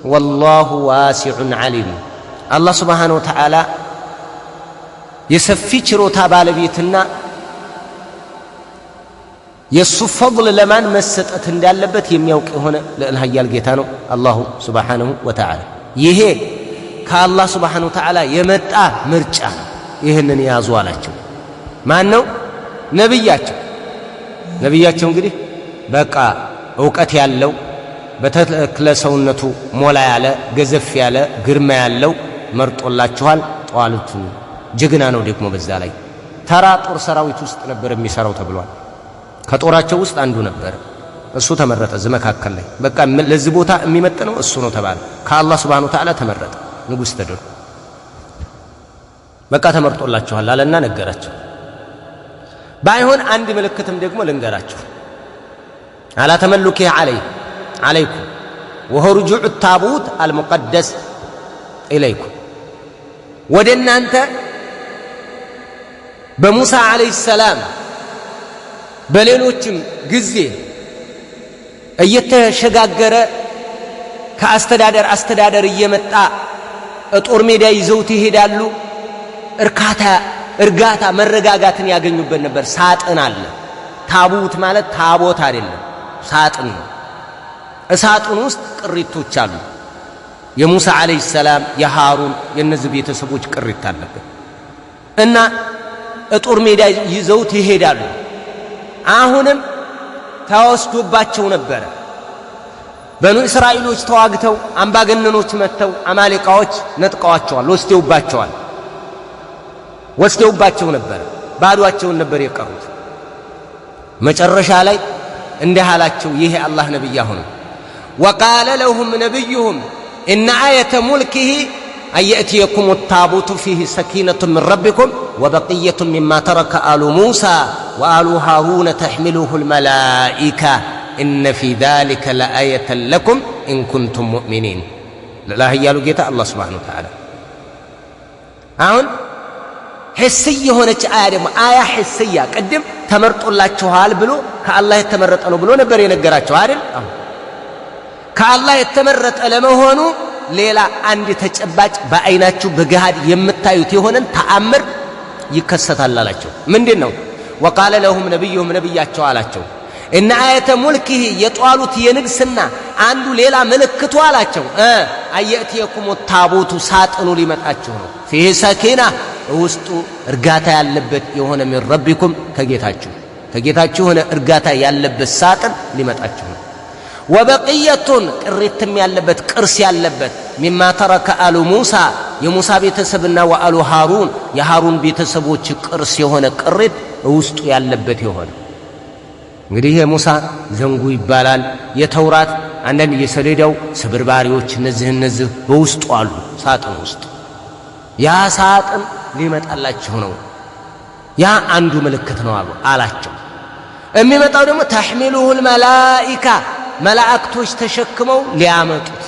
ወላሁ ዋሲዑን ዓሊም አላህ ሱብሓነሁ ወተዓላ የሰፊ ችሮታ ባለቤትና የሱ ፈضል ለማን መሰጠት እንዳለበት የሚያውቅ የሆነ ለልሃያል ጌታ ነው አላሁ ሱብሓነሁ ወተዓላ። ይሄ ከአላህ ሱብሓነሁ ወተዓላ የመጣ ምርጫ ነው። ይህንን ያዙ አላቸው። ማን ነው? ነቢያቸው እንግዲህ በቃ ዕውቀት ያለው በተክለ ሰውነቱ ሞላ ያለ ገዘፍ ያለ ግርማ ያለው መርጦላችኋል። ጧሉት ጀግና ነው ደግሞ በዛ ላይ ተራ ጦር ሰራዊት ውስጥ ነበር የሚሰራው ተብሏል። ከጦራቸው ውስጥ አንዱ ነበር። እሱ ተመረጠ መካከል ላይ በቃ ለዚህ ቦታ የሚመጥነው እሱ ነው ተባለ። ከአላህ ሱብሓነሁ ወተዓላ ተመረጠ፣ ንጉሥ ተደረገ። በቃ ተመርጦላችኋል አለና ነገራቸው። ባይሆን አንድ ምልክትም ደግሞ ልንገራችሁ። አላ ተመሉኪ ዓለይኩም ወሁ ሩጁዕ ታቡት አልሙቀደስ ኢለይኩም። ወደ እናንተ በሙሳ ዓለይሂ ሰላም በሌሎችም ጊዜ እየተሸጋገረ ከአስተዳደር እየመጣ ጦር ሜዳ ይዘውት ይሄዳሉ። እርጋታ መረጋጋትን ያገኙበት ነበር። ሳጥን አለ። ታቡት ማለት ታቦት አይደለም፣ ሳጥን ነው። እሳጥን ውስጥ ቅሪቶች አሉ። የሙሳ ዓለይሂ ሰላም የሃሩን የነዚህ ቤተሰቦች ቅሪት አለበት እና ጦር ሜዳ ይዘውት ይሄዳሉ። አሁንም ተወስዶባቸው ነበረ። በኑ እስራኤሎች ተዋግተው አምባገነኖች መጥተው አማሌቃዎች ነጥቀዋቸዋል፣ ወስደውባቸው ነበር። ባዷቸውን ነበር የቀሩት። መጨረሻ ላይ እንዲህ አላቸው ይሄ አላህ ነብይ አሁን ወቃለ ለሁም ነብዩሁም ኢነ አየተ ሙልኪሂ አየእትየኩም ታቡቱ ፊህ ሰኪነቱ ምን ረቢኩም ወበቅየቱ ሚማ ተረከ አሉ ሙሳ ወአሉ ሃሩነ ተሕሚሉሁ ልመላኢካ ኢነ ፊ ዛሊከ ለአየተን ለኩም ኢን ኩንቱም ሙእሚኒን። ለላህ እያሉ ጌታ አላህ ሱብሓነሁ ወተዓላ አሁን ሕስይ የሆነች አያ ደግሞ አያ ሕስያ ቅድም ተመርጦላችኋል ብሎ ከአላህ የተመረጠ ነው ብሎ ነበር የነገራቸው አይደል? ከአላህ የተመረጠ ለመሆኑ ሌላ አንድ ተጨባጭ በአይናችሁ በገሃድ የምታዩት የሆነን ተአምር ይከሰታል አላቸው። ምንድን ነው? ወቃለ ለሁም ነቢዩሁም ነቢያቸው አላቸው እነ አየተ ሙልኪሂ የጧሉት የንግስና አንዱ ሌላ ምልክቱ አላቸው አየእትየኩም ታቡቱ ሳጥኑ ሊመጣችሁ ነው። ፊህ ሰኪና ውስጡ እርጋታ ያለበት የሆነ ሚን ረቢኩም ከጌታችሁ የሆነ እርጋታ ያለበት ሳጥን ሊመጣችሁ ነው። ወበቅየቱን ቅሪትም ያለበት ቅርስ ያለበት ሚማ ተረከ አሉ ሙሳ የሙሳ ቤተሰብና ወአሉ ሃሩን የሃሩን ቤተሰቦች ቅርስ የሆነ ቅሪት ውስጡ ያለበት የሆነ እንግዲህ የሙሳ ዘንጉ ይባላል። የተውራት አንዳንድ የሰሌዳው ስብርባሪዎች እነዚህ በውስጡ አሉ ሳጥን ውስጥ። ያ ሳጥን ሊመጣላችሁ ነው። ያ አንዱ ምልክት ነው አላቸው። የሚመጣው ደግሞ ተሕሚሉሁ ልመላኢካ መላእክቶች ተሸክመው ሊያመጡት።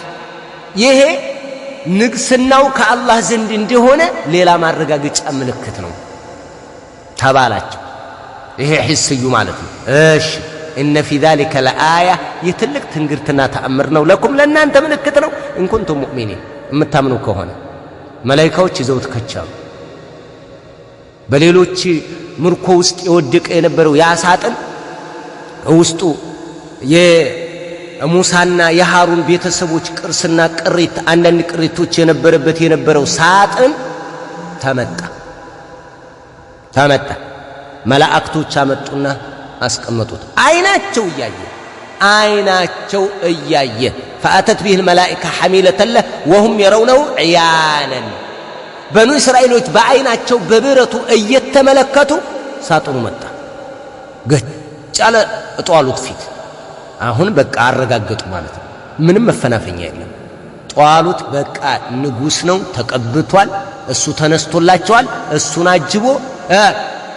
ይሄ ንግስናው ከአላህ ዘንድ እንደሆነ ሌላ ማረጋገጫ ምልክት ነው ተባላቸው። ይሄ ሕስዩ ማለት ነው። እሺ ኢነ ፊ ዛሊከ ለአያ ይህ ትልቅ ትንግርትና ተአምር ነው። ለኩም ለእናንተ ምልክት ነው። እንኩንቱም ሙእሚኒን የምታምኑ ከሆነ መላኢካዎች ይዘውት ከቻሉ በሌሎች ምርኮ ውስጥ የወደቀ የነበረው ያ ሳጥን ውስጡ የሙሳና የሃሩን ቤተሰቦች ቅርስና ቅሪት አንዳንድ ቅሪቶች የነበረው ሳጥን ተመጣ። መላእክቶች አመጡና አስቀመጡት። አይናቸው እያየ ፈአተት ቢህ ልመላኢካ ሐሚለተን ለህ ወሁም የረውነው ዕያነን በኑ እስራኤሎች በአይናቸው በብረቱ እየተመለከቱ ሳጥኑ መጣ። ገጭ አለ ጧሉት ፊት። አሁን በቃ አረጋገጡ ማለት ነው። ምንም መፈናፈኛ የለም። ጧሉት በቃ ንጉሥ ነው፣ ተቀብቷል። እሱ ተነስቶላቸዋል። እሱን አጅቦ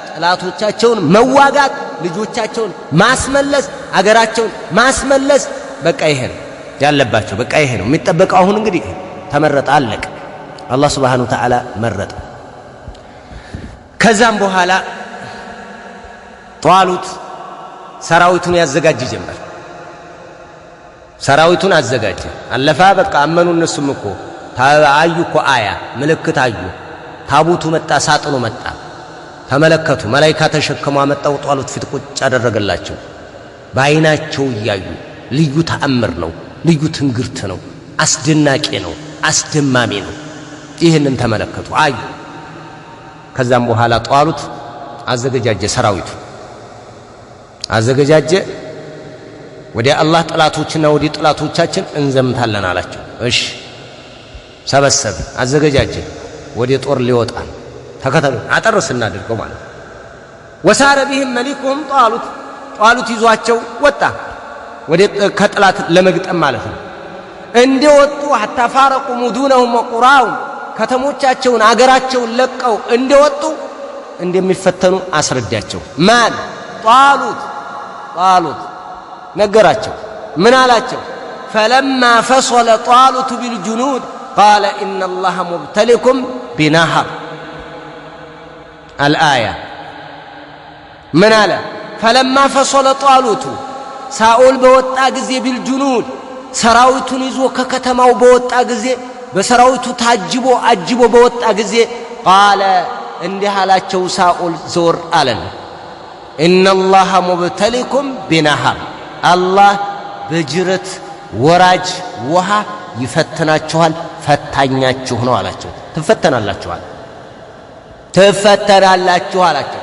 ጠላቶቻቸውን መዋጋት፣ ልጆቻቸውን ማስመለስ፣ አገራቸውን ማስመለስ በቃ ይሄ ነው ያለባቸው። በቃ ይሄ ነው የሚጠበቀው። አሁን እንግዲህ ተመረጠ፣ አለቀ። አላህ ሱብሓነሁ ወተዓላ መረጠ። ከዛም በኋላ ጧሉት ሰራዊቱን ያዘጋጅ ጀመር። ሰራዊቱን አዘጋጀ። አለፋ በቃ አመኑ። እነሱም እኮ አዩ እኮ አያ ምልክት አዩ። ታቡቱ መጣ፣ ሳጥኑ መጣ። ተመለከቱ። መላኢካ ተሸክሞ አመጣው። ጧሉት ፊት ቁጭ አደረገላቸው። ባይናቸው ያዩ ልዩ ተአምር ነው ልዩ ትንግርት ነው አስደናቂ ነው አስደማሚ ነው ይሄንን ተመለከቱ አዩ ከዛም በኋላ ጧሉት አዘገጃጀ ሰራዊቱ አዘገጃጀ ወደ አላህ ጥላቶችና ወደ ጥላቶቻችን እንዘምታለን አላቸው እሺ ሰበሰበ አዘገጃጀ ወደ ጦር ሊወጣ ተከተሉ አጠርስ እናድርገው ማለት ወሳረ ቢህም መሊኩም ጧሉት ይዟቸው ወጣ ወደ ከጥላት ለመግጠም ማለት ነው እንደወጡ حتى فارقوا مدنهم وقراهم ከተሞቻቸውን አገራቸውን ለቀው እንደወጡ እንደሚፈተኑ አስረዳቸው ማን ጧሉት ነገራቸው ምን አላቸው فلما فصل طالوت بالجنود قال إن الله مبتليكم بنهر الآية من على فلما فصل طالوت ሳኦል በወጣ ጊዜ بالجنود ሰራዊቱን ይዞ ከከተማው በወጣ ጊዜ በሰራዊቱ ታጅቦ አጅቦ በወጣ ጊዜ قال እንዲህ አላቸው ሳኦል ዞር አለን إن الله مبتليكم بنهر الله በጅረት ወራጅ ውሃ ይፈትናችኋል ፈታኛችሁ ነው አላቸው ትፈተናላችሁ አላቸው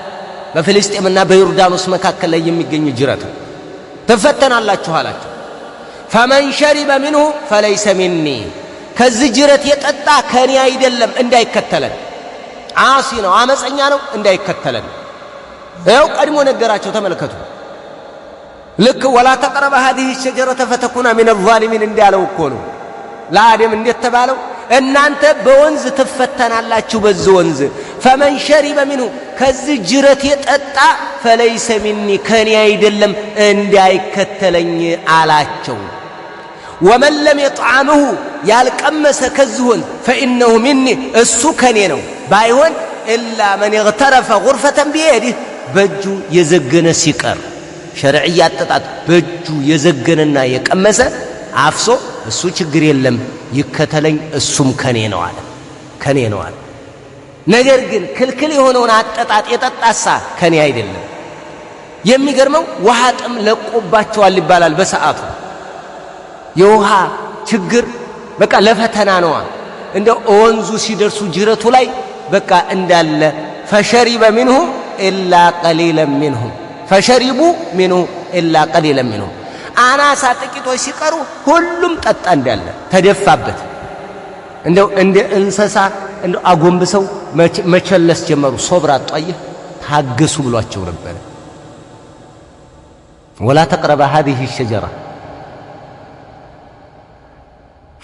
በፍልስጤምና በዮርዳኖስ መካከል ላይ የሚገኝ ጅረት ትፈተናላችሁ አላቸው فمن شرب منه فليس مني ከዚህ ጅረት የጠጣ ከኔ አይደለም እንዳይከተለን ዓሲ ነው አመፀኛ ነው እንዳይከተለን ያው ቀድሞ ነገራቸው ተመልከቱ ልክ ولا تقرب هذه الشجرة فتكون من الظالمين እንዳለው እኮ ነው ለአደም እንደተባለው እናንተ በወንዝ ትፈተናላችሁ በዚህ فمن شرب منه ከዚህ ጅረት የጠጣ فليس مني ከኔ አይደለም እንዳይከተለኝ አላቸው ومن لم يطعمه ያልቀመሰ ከዚህ فإنه مني እሱ ከኔ ነው ባይሆን إلا من اغترف غرفة بيده በእጁ የዘገነ ሲቀር ሸርዕያ አጠጣጥ በእጁ የዘገነና የቀመሰ አፍሶ እሱ ችግር የለም ይከተለኝ እሱም ከኔ ነው አለ ነገር ግን ክልክል የሆነውን አጠጣጥ የጠጣሳ ከኔ አይደለም የሚገርመው ውሃ ጥም ለቆባቸዋል ይባላል በሰዓቱ የውሃ ችግር በቃ ለፈተና ነው እንደው ወንዙ ሲደርሱ ጅረቱ ላይ በቃ እንዳለ فشرب منه إلا قليلا منهم فشربوا منه إلا قليلا منهم አናሳ ጥቂቶች ሲቀሩ ሁሉም ጠጣ እንዳለ ተደፋበት እንደው እንደ እንሰሳ እንደው አጎንብሰው መቸለስ ጀመሩ ሶብራ አጣየ ታገሱ ብሏቸው ነበር ولا تقرب هذه الشجرة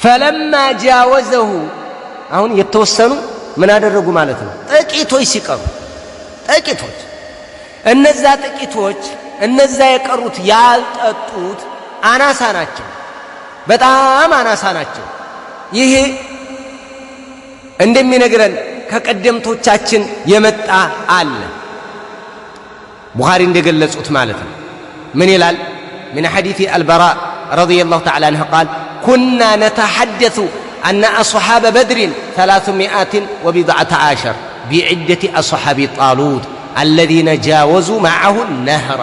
فلما جاوزه አሁን የተወሰኑ ምን አደረጉ ማለት ነው ጥቂቶች ሲቀሩ ጥቂቶች እነዛ ጥቂቶች እነዛ የቀሩት ያልጠጡት አናሳ ናቸው በጣም አናሳ ናቸው ይሄ እንደሚነግረን ከቀደምቶቻችን የመጣ አለ ቡኻሪ እንደገለጹት ማለት ነው ምን ይላል من حديث البراء رضي الله تعالى عنه قال كنا نتحدث أن أصحاب بدر 310 بعدة أصحاب طالوت الذين جاوزوا معه النهر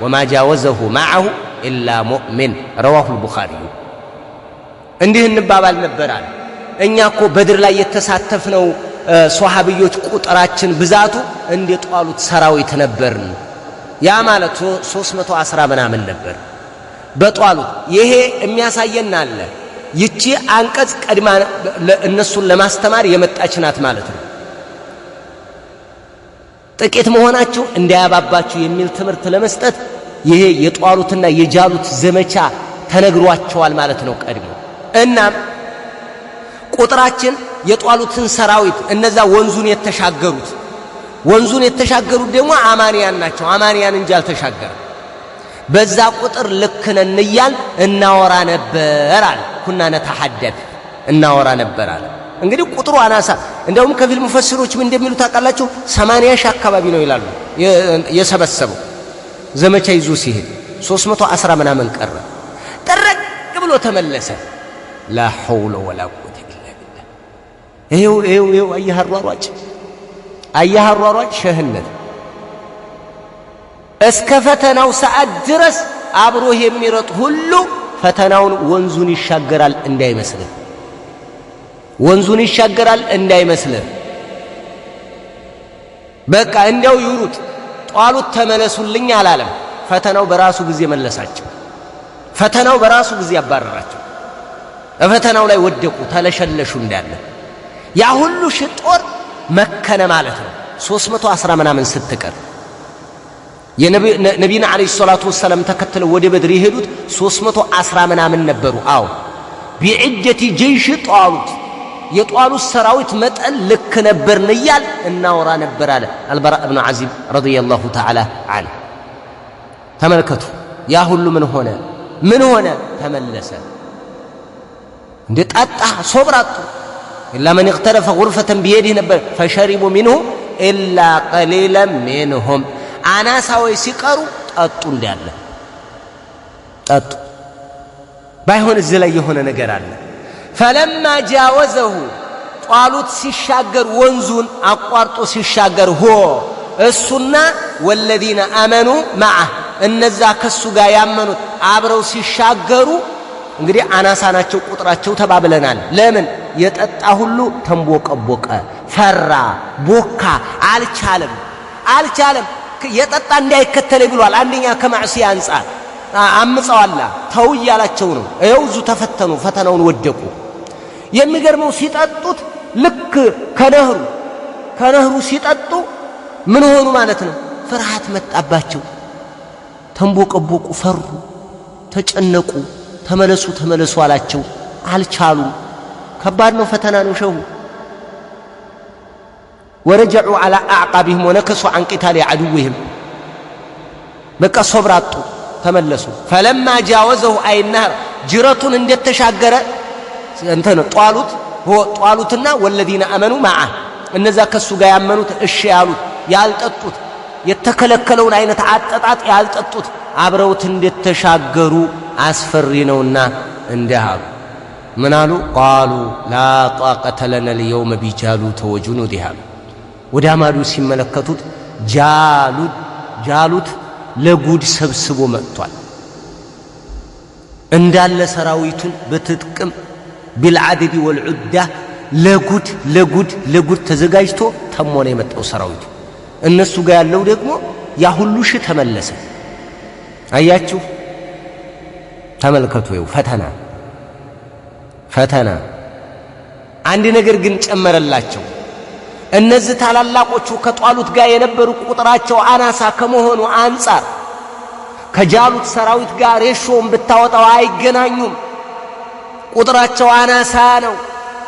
وما جاوزه معه إلا مؤمن رواه البخاري እንዲህ እንባባል ነበራል እኛ እኮ በድር ላይ የተሳተፍነው ሷሃቢዮች ቁጥራችን ብዛቱ እንደ ጧሉት ሰራዊት ነበርን ያ ማለት 310 ምናምን ነበር በጧሉት ይሄ የሚያሳየን አለ ይቺ አንቀጽ ቀድማ እነሱን ለማስተማር የመጣች ናት ማለት ነው ጥቂት መሆናችሁ እንዳያባባችሁ የሚል ትምህርት ለመስጠት ይሄ የጧሉትና የጃሉት ዘመቻ ተነግሯቸዋል ማለት ነው ቀድሞ እና ቁጥራችን የጧሉትን ሰራዊት እነዛ ወንዙን የተሻገሩት ደግሞ አማንያን ናቸው አማንያን እንጂ አልተሻገረ በዛ ቁጥር ልክነን ይያል እናወራ ነበር አለ ኩና ነተሐደث እናወራ ነበር አለ እንግዲህ ቁጥሩ አናሳ እንደውም ከፊል ሙፈሲሮች ምን እንደሚሉ ታውቃላችሁ 80 ሺህ አካባቢ ነው ይላሉ የሰበሰበው ዘመቻ ይዞ ሲሄድ 310 ምናምን ቀረ ጠረቅ ብሎ ተመለሰ لا حول ولا قوة إلا بالله ይሄው አያህ አሯሯጭ ሸህነት እስከ ፈተናው ሰዓት ድረስ አብሮህ የሚሮጥ ሁሉ ፈተናውን ወንዙን ይሻገራል እንዳይመስልህ፣ ወንዙን ይሻገራል እንዳይመስልህ። በቃ እንዲያው ይሩጥ። ጧሉት ተመለሱልኝ አላለም። ፈተናው በራሱ ጊዜ መለሳቸው። ፈተናው በራሱ ጊዜ ያባረራቸው። ፈተናው ላይ ወደቁ፣ ተለሸለሹ እንዳለ። ያ ሁሉ ጦር መከነ ማለት ነው። 310 ምናምን ስትቀር የነቢዩና ዓለይሂ ሰላቱ ወሰላም ተከትለው ወደ በድር የሄዱት 310 ምናምን ነበሩ። አዎ ቢዕደቲ ጀይሽ ጧሉት፣ የጧሉት ሰራዊት መጠን ልክ ነበርን እያል እናወራ ነበር አለ አልበራ እብኑ ዓዚብ ረዲየላሁ ተዓላ ዐንሁ። ተመልከቱ፣ ያ ሁሉ ምን ሆነ? ምን ሆነ? ተመለሰ። እንደ ጠጣ ሶብራቱ ኢላ መን እቅተረፈ ጉርፈተን ቢየዲህ ነበር ፈሸሪቡ ሚንሁ ኢላ ቀሊለን ሚንሁም። አናሳዎች ሲቀሩ ጠጡ፣ እንዳለ ጠጡ። ባይሆን እዚህ ላይ የሆነ ነገር አለ። ፈለማ ጃወዘሁ ጧሉት ሲሻገር፣ ወንዙን አቋርጦ ሲሻገር፣ ሆ እሱና ወለዚነ አመኑ መዐህ እነዛ ከሱ ጋር ያመኑት አብረው ሲሻገሩ፣ እንግዲህ አናሳ ናቸው ቁጥራቸው ተባብለናል። ለምን የጠጣ ሁሉ ተንቦቀቦቀ፣ ፈራ፣ ቦካ፣ አልቻለም። የጠጣ እንዳይከተለኝ ብሏል። አንደኛ ከማዕሲያ አንጻር አምፀዋላ ተው እያላቸው ነው። ይኸው እዙ ተፈተኑ፣ ፈተናውን ወደቁ። የሚገርመው ሲጠጡት ልክ ከነህሩ ሲጠጡ ምን ሆኑ ማለት ነው? ፍርሃት መጣባቸው፣ ተንቦቀቦቁ፣ ፈሩ፣ ተጨነቁ። ተመለሱ አላቸው፣ አልቻሉም። ከባድ ነው፣ ፈተና ነው። ሸሁ ወረጀዑ ዐላ አዕቃቢህም ወነከሱ ዐን ቂታሊ ዐዱዊህም። በቃ ሶብር አጡ፣ ተመለሱ። ፈለማ ጃወዘሁ አይናህር ጅረቱን እንደተሻገረ እንተነ ጧሉትና ወለዚነ አመኑ መዐህ እነዛ ከሱ ጋር ያመኑት እሺ ያሉት ያልጠጡት የተከለከለውን አይነት አጠጣጥ ያልጠጡት አብረውት እንደተሻገሩ አስፈሪ ነውና እንዲህ አሉ። ምን አሉ? ቃሉ ላ ጣቀተ ለና ልየውመ ቢጃሉተ ወጁኑዲህ አሉ። ወደ አማዱ ሲመለከቱት ጃሉት ለጉድ ሰብስቦ መጥቷል። እንዳለ ሰራዊቱን በትጥቅም ቢልዓደድ ወልዑዳ ለጉድ ተዘጋጅቶ ተሞ ነው የመጣው ሰራዊቱ። እነሱ ጋር ያለው ደግሞ ያ ሁሉ ሺህ ተመለሰ። አያችሁ፣ ተመልከቱ። ይኸው ፈተና። አንድ ነገር ግን ጨመረላቸው። እነዚህ ታላላቆቹ ከጧሉት ጋር የነበሩ ቁጥራቸው አናሳ ከመሆኑ አንጻር ከጃሉት ሰራዊት ጋር ሬሾውን ብታወጣው አይገናኙም። ቁጥራቸው አናሳ ነው።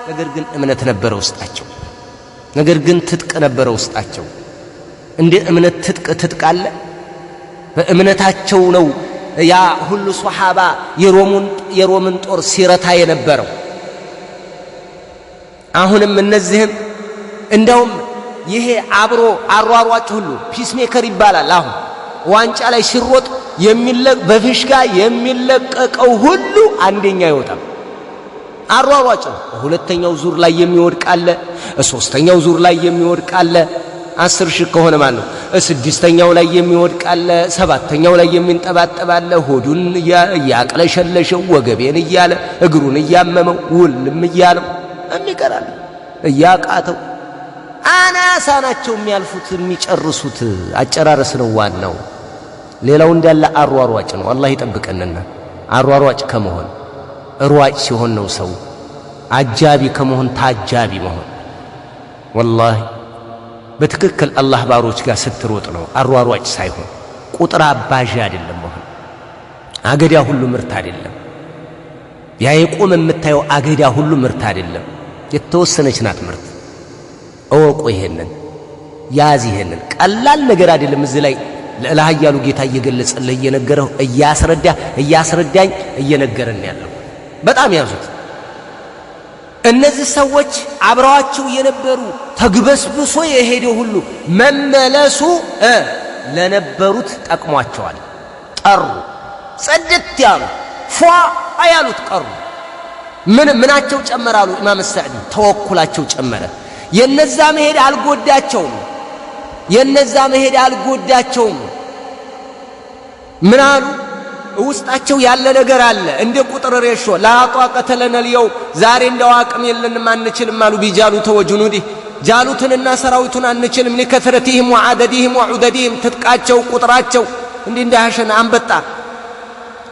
ነገር ግን እምነት ነበረ ውስጣቸው። ነገር ግን ትጥቅ ነበረ ውስጣቸው። እንደ እምነት ትጥቅ አለ። በእምነታቸው ነው ያ ሁሉ ሷሃባ የሮምን ጦር ሲረታ የነበረው። አሁንም እነዚህም እንደውም ይሄ አብሮ አሯሯጭ ሁሉ ፒስሜከር ይባላል። አሁን ዋንጫ ላይ ሲሮጥ በፊሽካ የሚለቀቀው ሁሉ አንደኛ ይወጣል። አሯሯጭ ነው። በሁለተኛው ዙር ላይ የሚወድቅ አለ፣ ሶስተኛው ዙር ላይ የሚወድቅ አለ። 10 ሺህ ከሆነ ማለት ነው። 6ኛው ላይ የሚወድቅ አለ፣ 7ኛው ላይ የሚንጠባጠብ አለ። ሆዱን እያቅለሸለሸው ወገቤን እያለ እግሩን እያመመው ውልም እያለው የሚቀራል እያቃተው። አናሳ ናቸው የሚያልፉት የሚጨርሱት። አጨራረስ ነው ዋናው። ሌላው እንዳለ አሯሯጭ ነው። አላህ ይጠብቀንና አሯሯጭ ከመሆን ሯጭ ሲሆን ነው ሰው። አጃቢ ከመሆን ታጃቢ መሆን። ወላሂ በትክክል አላህ ባሮች ጋር ስትሮጥ ነው አሯሯጭ ሳይሆን ቁጥር አባዣ አይደለም መሆን። አገዳ ሁሉ ምርት አይደለም። ያ የቆመ የምታየው አገዳ ሁሉ ምርት አይደለም። የተወሰነች ናት ምርት። እወቁ ይሄንን፣ ያዝ ይሄንን። ቀላል ነገር አይደለም። እዚህ ላይ ለኃያሉ ጌታ እየገለጸልህ እየነገረው እያስረዳኝ እየነገረን ያለው በጣም ያዙት። እነዚህ ሰዎች አብረዋቸው የነበሩ ተግበስብሶ የሄደው ሁሉ መመለሱ ለነበሩት ጠቅሟቸዋል። ጠሩ፣ ጸድት ያሉ ፏ ያሉት ቀሩ። ምናቸው ጨመራሉ? ኢማም ሰዕዲ ተወኩላቸው ጨመረ። የነዛ መሄድ አልጎዳቸውም። ምን አሉ? ውስጣቸው ያለ ነገር አለ እንደ ቁጥር ሬሾ ላጧቀተ ለነልየው ዛሬ እንደው አቅም የለንም አንችልም አሉ ቢጃሉተ ወጁኑዲህ ጃሉትንና ሰራዊቱን አንችልም ለከثرتهم وعددهم وعددهم ትጥቃቸው ቁጥራቸው እንደ ሐሸና አንበጣ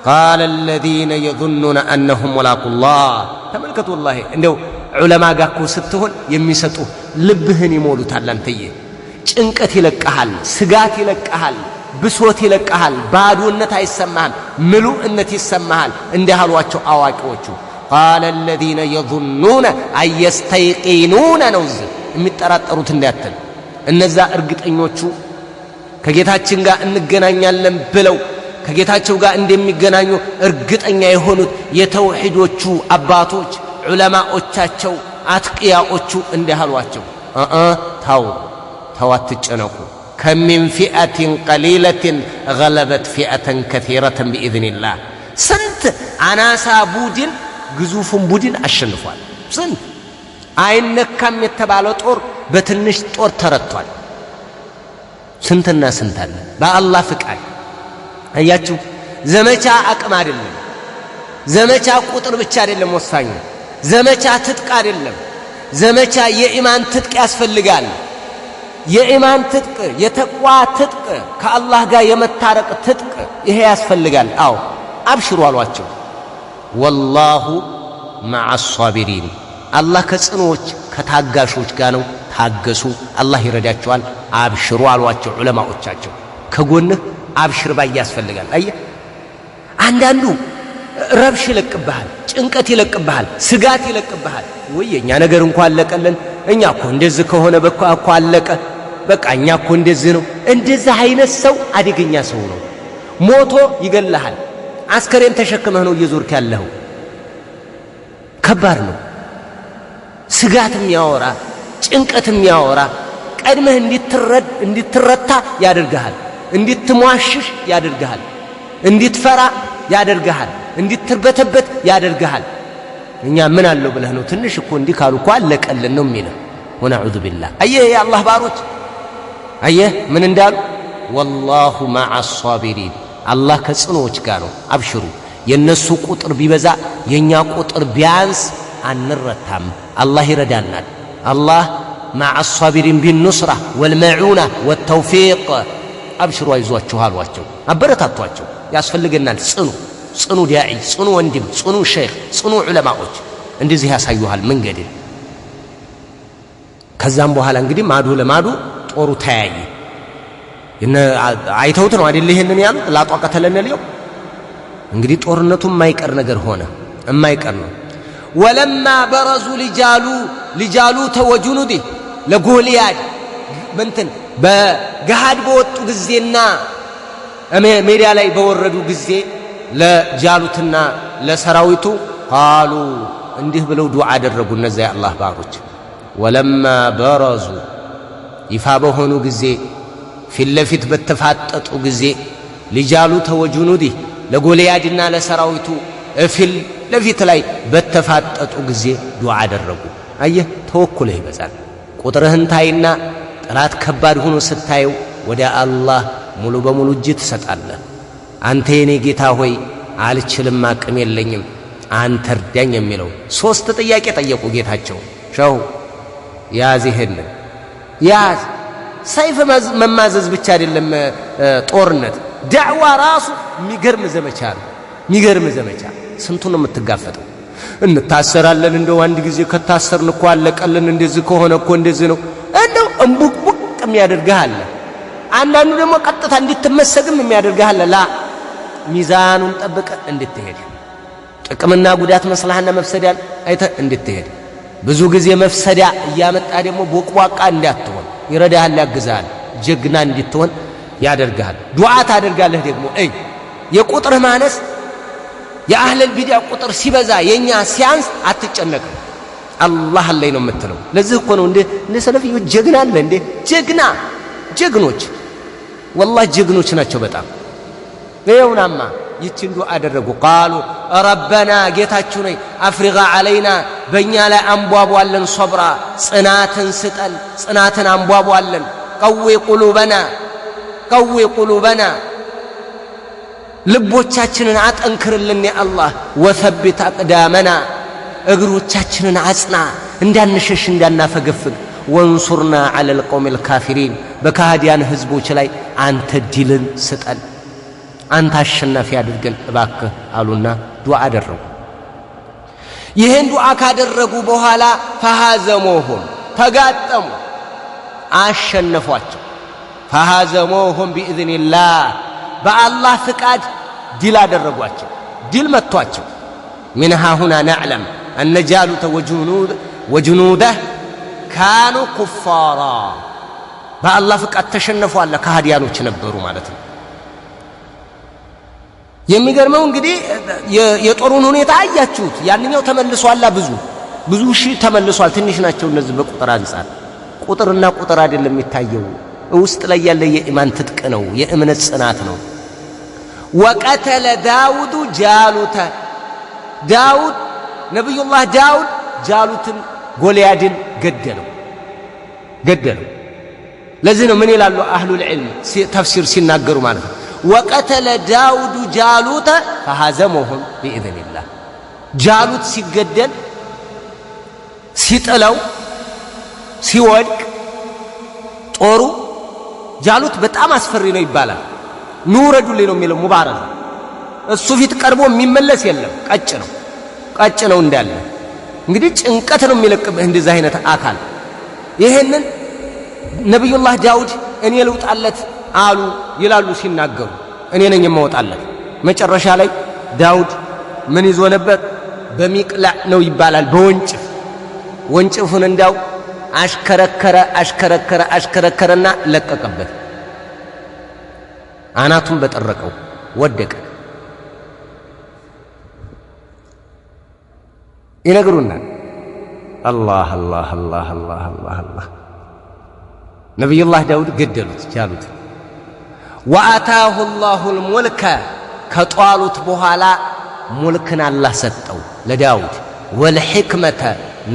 قال الذين يظنون انهم ملاقو الله ተመልከቱ والله እንደው ዑለማ ጋር እኮ ስትሆን የሚሰጡ ልብህን ይሞሉታል አንተዬ ጭንቀት ይለቀሃል ስጋት ይለቀሃል ብሶት ይለቀሃል ባዶነት አይሰማህም ምሉእነት ይሰማሃል እንዲያሏቸው አዋቂዎቹ قال الذين يظنون أن يستيقنون نوز የሚጠራጠሩት እንዳያተል እነዛ እርግጠኞቹ ከጌታችን ጋር እንገናኛለን ብለው ከጌታቸው ጋር እንደሚገናኙ እርግጠኛ የሆኑት የተውሂዶቹ አባቶች ዑለማዎቻቸው አትቂያዎቹ እንዲያሏቸው ተው አትጨነቁ كم من فئة قليلة غلبت فئة كثيرة بإذن الله سنت عناسا بودن ግዙፍ ቡድን አሸንፏል ስንት አይነካም የተባለው ጦር በትንሽ ጦር ተረቷል ስንትና ስንት አለ በአላህ ፍቃድ አያችሁ ዘመቻ አቅም አይደለም ዘመቻ ቁጥር ብቻ አይደለም ወሳኙ ዘመቻ ትጥቅ አይደለም ዘመቻ የኢማን ትጥቅ ያስፈልጋል የኢማን ትጥቅ የተቋ ትጥቅ ከአላህ ጋር የመታረቅ ትጥቅ ይሄ ያስፈልጋል አው አብሽሩ አሏቸው والله مع الصابرين الله ከጽኖች ከታጋሾች ጋር ነው ታገሱ አላህ ይረዳቸዋል አብሽሩ አሏቸው ዑለማዎቻቸው ከጎንህ አብሽር ባይ ያስፈልጋል አየ አንዳንዱ ረብሽ ይለቅብሃል ጭንቀት ይለቅብሃል ስጋት ይለቅብሃል ወየኛ ነገር እንኳን አለቀልን እኛ እኮ እንደዚህ ከሆነ በቃ እኮ አለቀ በቃ እኛ እኮ እንደዚህ ነው እንደዚህ አይነት ሰው አደገኛ ሰው ነው ሞቶ ይገለሃል አስከሬን ተሸክመህ ነው እየዞርክ ያለው ከባድ ነው ስጋትም ያወራ ጭንቀትም ያወራ ቀድመህ እንድትረታ ያደርጋል እንድትሟሽሽ ያደርጋል እንድትፈራ ያደርጋል እንድትርበተበት ያደርጋል እኛ ምን አለው ብለህ ነው ትንሽ እኮ እንዲህ ካሉ እኮ አለቀልን ነው የሚለው ወነዑዙ ቢላህ አየህ ያ አላህ ባሮች አየህ ምን እንዳሉ والله مع الصابرين አላህ ከጽኖች ጋር ነው አብሽሩ የነሱ ቁጥር ቢበዛ የኛ ቁጥር ቢያንስ አንረታም አላህ ይረዳናል አላህ مع الصابرين بالنصرة والمعونة والتوفيق አብሽሩ አይዟችሁ አሏቸው አበረታቷቸው ያስፈልገናል ጽኑ ዳዒ ጽኑ ወንድም ጽኑ ሼኽ ጽኑ ዑለማዎች እንደዚህ ያሳዩሃል መንገድ ከዛም በኋላ እንግዲህ ማዶ ለማዶ ጦሩ ተያየ አይተውት ነው አይደል ይሄንን ያሉ ላጧቀተ ለነልየው እንግዲህ ጦርነቱ የማይቀር ነገር ሆነ የማይቀር ነው ወለማ በረዙ لجالوت وجنوده ለጎልያድ ምንትን በገሃድ በወጡ ጊዜና ሜዳ ላይ በወረዱ ጊዜ ለጃሉትና ለሰራዊቱ قالوا እንዲህ ብለው ዱዓ አደረጉ እነዚያ የአላህ ባሮች ወለማ በረዙ ይፋ በሆኑ ጊዜ ፊት ለፊት በተፋጠጡ ጊዜ لجالوت وجنوده ለጎልያድና ለሰራዊቱ ፊት ለፊት ላይ በተፋጠጡ ጊዜ ዱዓ አደረጉ አየህ ተወኩልህ ይበዛል ቁጥርህን ታይና ጠላት ከባድ ሆኖ ስታየው ወደ አላህ ሙሉ በሙሉ እጅ ትሰጣለህ አንተ የኔ ጌታ ሆይ አልችልም አቅም የለኝም አንተ እርዳኝ የሚለው ሶስት ጥያቄ ጠየቁ ጌታቸው ሸው ያዚህን ያዝ ሰይፍ መማዘዝ ብቻ አይደለም ጦርነት ዳዕዋ ራሱ ሚገርም ዘመቻ ነው ሚገርም ዘመቻ ስንቱን ነው የምትጋፈጠው እንታሰራለን እንደው አንድ ጊዜ ከታሰርን እኮ አለቀልን እንደዚህ ከሆነ እኮ እንደዚህ ነው እንደው እንቡቅቡቅ የሚያደርግሃል አንዳንዱ ደግሞ ቀጥታ እንድትመሰግም የሚያደርግሃል ላ ሚዛኑን ጠብቀ እንድትሄድ ጥቅምና ጉዳት መስላህና መፍሰዳ አይተ እንድትሄድ ብዙ ጊዜ መፍሰዳ እያመጣ ደግሞ ቦቅቧቃ እንዳትሆን ይረዳሃል ያግዛል ጀግና እንድትሆን ያደርጋል ዱዓ ታደርጋለህ ደግሞ የቁጥርህ ማነስ የአህለል ቢድዓ ቁጥር ሲበዛ የኛ ሲያንስ አትጨነቅም አላህ ላይ ነው የምትለው ለዚህ እኮ ነው እንደ ሰለፊዮች ጀግና አለ እንደ ጀግኖች والله ጀግኖች ናቸው በጣም ይኸውናማ ይችን ዱዓ አደረጉ قالوا ربنا ጌታችን ሆይ አፍሪጋ علينا በእኛ ላይ አንቧቧለን ሶብራ ጽናትን ስጠን ጽናትን አንቧቧለን قوي قلوبنا ልቦቻችንን አጠንክርልን ያ አላህ ወثبت أقدامنا እግሮቻችንን አጽና እንዳንሸሽ እንዳናፈገፍግ ወንሱርና على القوم الكافرين በካህዲያን ህዝቦች ላይ አንተ ድልን ስጠን አንተ አሸናፊ አድርገን እባክህ አሉና ዱዓ አደረጉ ይሄን ዱዓ ካደረጉ በኋላ فهزموهم ተጋጠሙ አሸነፏቸው فهزموهم بإذن الله በአላህ ፍቃድ ድል አደረጓቸው ድል መቷቸው منها هنا نعلم أن جالوت وجنوده كانوا كفارا بالله فقط تشنفوا على كهديانوች ነበሩ ማለት ነው የሚገርመው እንግዲህ የጦሩን ሁኔታ አያችሁት ያንኛው ተመልሷል ብዙ ሺህ ተመልሷል ትንሽ ናቸው እነዚህ በቁጥር አንፃር ቁጥርና ቁጥር አይደለም የሚታየው ውስጥ ላይ ያለ የኢማን ትጥቅ ነው የእምነት ጽናት ነው وقتل داود جالوت داود نبي الله داود جالوتن ጎልያድን ገደለው ለዚህ ነው ምን ይላሉ አህሉ العلم ተፍሲር ሲናገሩ ማለት ነው وقتل داود جالوت فهزمهم بإذن الله جالوت ሲገደል ሲጠላው ሲወድቅ ጦሩ ጃሉት በጣም አስፈሪ ነው ይባላል ኑረዱልኝ ነው የሚለው ሙባረክ እሱ ፊት ቀርቦ የሚመለስ የለም ቀጭ ነው እንዳለ እንግዲህ ጭንቀት ነው የሚለቅብህ እንደዚህ አይነት አካል ይሄንን ነብዩላህ ዳውድ እኔ ልውጣለት አሉ ይላሉ ሲናገሩ እኔ ነኝ የማወጣለት መጨረሻ ላይ ዳውድ ምን ይዞ ነበር በሚቅላዕ ነው ይባላል ወንጭፉን እንዳው አሽከረከረና ለቀቀበት አናቱን በጠረቀው ወደቀ ይነግሩናል አላህ ነብዩላህ ዳውድ ገደሉት ጃሉት ወአታሁ الله الملك ከጧሉት በኋላ ሙልክን አላህ ሰጠው ለዳውድ ወልሕክመተ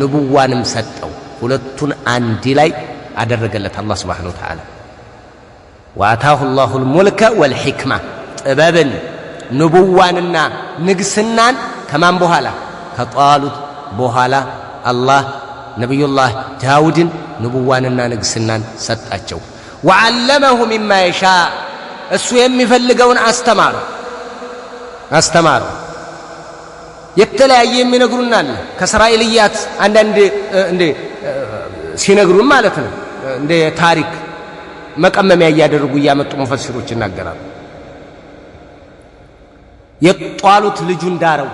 ንቡዋንም ሰጠው ሁለቱን አንድ ላይ አደረገለት አላህ Subhanahu Wa Ta'ala وآتاه الله الملك والحكمة ጥበብን ንቡዋንና ንግስናን ከማን በኋላ ከጧሉት በኋላ አላህ ነብዩላህ ዳውድን ንቡዋንና ንግስናን ሰጣቸው وعلمه مما يشاء እሱ የሚፈልገውን አስተማሩ የተለያየ የሚነግሩናል ከእስራኤልያት አንዳንድ እንደ ሲነግሩን ማለት ነው እንደ ታሪክ መቀመሚያ ያደርጉ ያመጡ ሙፈሲሮች ይናገራሉ የጧሉት ልጁን ዳረው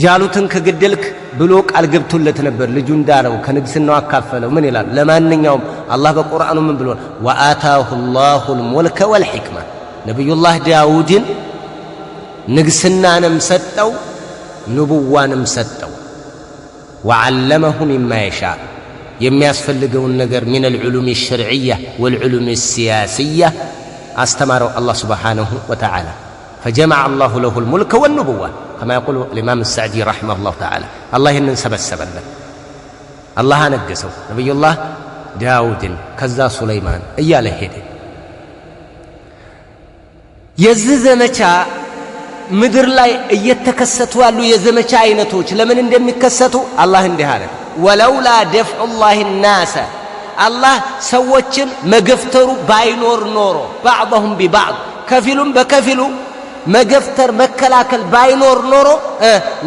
ጃሉትን ከገደልክ ብሎ ቃል ገብቶለት ነበር ልጁን ዳረው ከንግስናው አካፈለው ምን ይላል ለማንኛውም አላህ በቁርአኑ ምን ብሎ ወአታሁ الله الملك والحكمة ነብዩላህ ዳውድን ንግስናንም ሰጠው ንቡዋንም ሰጠው وعلمه مما يشاء የሚያስፈልገውን ነገር من العلوم الشرعية والعلوم السياسية استمر الله سبحانه وتعالى فجمع الله له الملك والنبوة كما يقول الإمام السعدي رحمه الله تعالى الله ينسبسبله الله نجسه نبي الله داود كذا سليمان እያለ ሄደ የዚህ ዘመቻ ምድር ላይ እየተከሰቱ ያሉ የዘመቻ አይነቶች ለምን እንደሚከሰቱ አላህ እንዲህ አለ ወለውላ ደፍዑ الله الناس አላህ ሰዎችን መገፍተሩ ባይኖር ኖሮ بعضهم ببعض ከፊሉም በከፊሉ መገፍተር መከላከል ባይኖር ኖሮ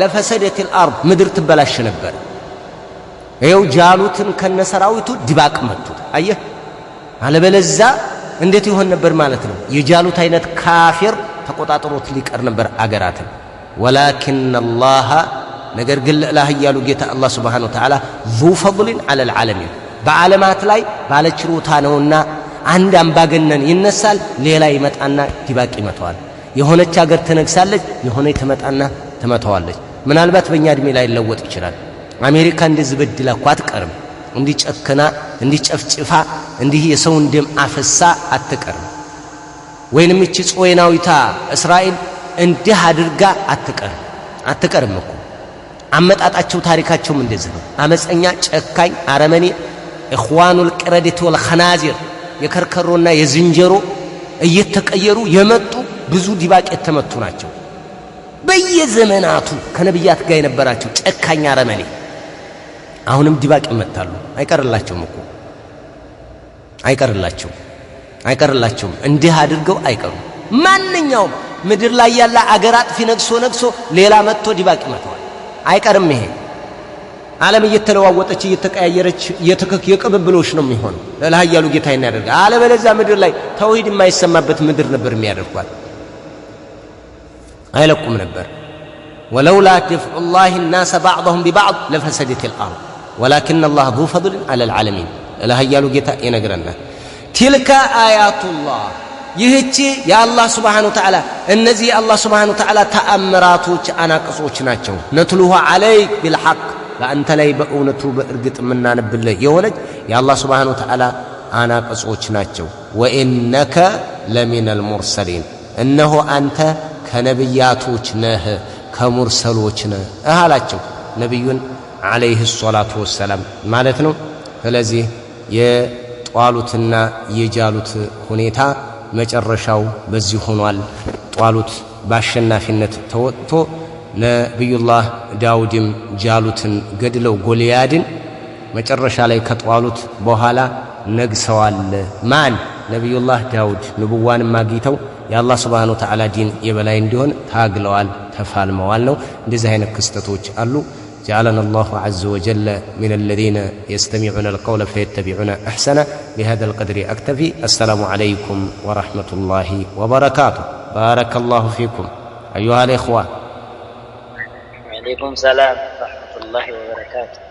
ለፈሰደት الارض ምድር ትበላሽ ነበር ይኸው ጃሉትን ከነሰራዊቱ ድባቅ መቱት አየህ አለበለዛ እንዴት ይሆን ነበር ማለት ነው የጃሉት አይነት ካፊር ተቆጣጥሮት ሊቀር ነበር አገራትን ولكن الله ነገር ግን ለላህ ያሉ ጌታ አላህ Subhanahu Wa Ta'ala ذو فضل على العالمين በዓለማት ላይ ባለችሮታ ነውና አንድ አምባገነን ይነሳል ሌላ ይመጣና ድባቅ ይመታዋል የሆነች ሀገር ትነግሳለች የሆነ ትመጣና ትመታዋለች ምናልባት በእኛ እድሜ ላይ ለወጥ ይችላል አሜሪካ እንደዚህ በድላ እኮ አትቀርም እንዲጨከና እንዲጨፍጭፋ እንዲህ የሰውን ደም አፈሳ አትቀርም ወይንም እቺ ጾይናዊታ እስራኤል እንዲህ አድርጋ አትቀርም እኮ አመጣጣቸው ታሪካቸውም እንደዚህ ነው አመፀኛ ጨካኝ አረመኔ ኢኽዋኑል ቂረደት ወል ኸናዚር የከርከሮና የዝንጀሮ እየተቀየሩ የመጡ ብዙ ዲባቅ የተመቱ ናቸው። በየዘመናቱ ከነብያት ጋር የነበራቸው ጨካኛ አረመኔ አሁንም ዲባቅ ይመታሉ። አይቀርላቸውም እኮ አይቀርላቸውም። እንዲህ አድርገው አይቀሩም። ማንኛውም ምድር ላይ ያለ አገር አጥፊ ነግሶ ሌላ መጥቶ ዲባቅ ይመታዋል። አይቀርም። ይሄ ዓለም እየተለዋወጠች እየተቀያየረች የቅብብሎሽ ነው የሚሆነው። ለኃያሉ ጌታ ያደርጋል። አለበለዚያ ምድር ላይ ተውሂድ የማይሰማበት ምድር ነበር የሚያደርጓት። አይለቁም ነበር። ወለውላ ደፍዑ ላህ الناس بعضهم ببعض لفسدت الارض ولكن الله ذو فضل على العالمين ለኃያሉ ጌታ ይነግረናል። تلك آيات الله ይህች የአላህ Subhanahu Wa Ta'ala እነዚህ የአላህ Subhanahu Wa Ta'ala ተአምራቶች አናቅጾች ናቸው። ነትሉሁ عليك بالحق በአንተ ላይ በእውነቱ በእርግጥ የምናነብልህ የሆነች የአላህ Subhanahu Wa Ta'ala አናቅጾች ናቸው። وإنك لمن المرسلين እነሆ አንተ ከነብያቶች ነህ ከሙርሰሎች ነህ አላቸው ነብዩን عليه الصلاة والسلام ማለት ነው። ስለዚህ የጧሉትና የጃሉት ሁኔታ መጨረሻው በዚህ ሆኗል። ጧሉት በአሸናፊነት ተወጥቶ ነብዩላህ ዳውድም ጃሉትን ገድለው ጎልያድን መጨረሻ ላይ ከጧሉት በኋላ ነግሰዋል። ማን? ነብዩላህ ዳውድ ንቡዋን ማግይተው የአላህ Subhanahu Wa Ta'ala ዲን የበላይ እንዲሆን ታግለዋል፣ ተፋልመዋል ነው። እንደዚህ አይነት ክስተቶች አሉ። جعلنا الله عز وجل من الذين يستمعون القول فيتبعون أحسنه. بهذا القدر أكتفي. السلام عليكم ورحمة الله وبركاته. بارك الله فيكم أيها الإخوة. وعليكم السلام ورحمة الله وبركاته.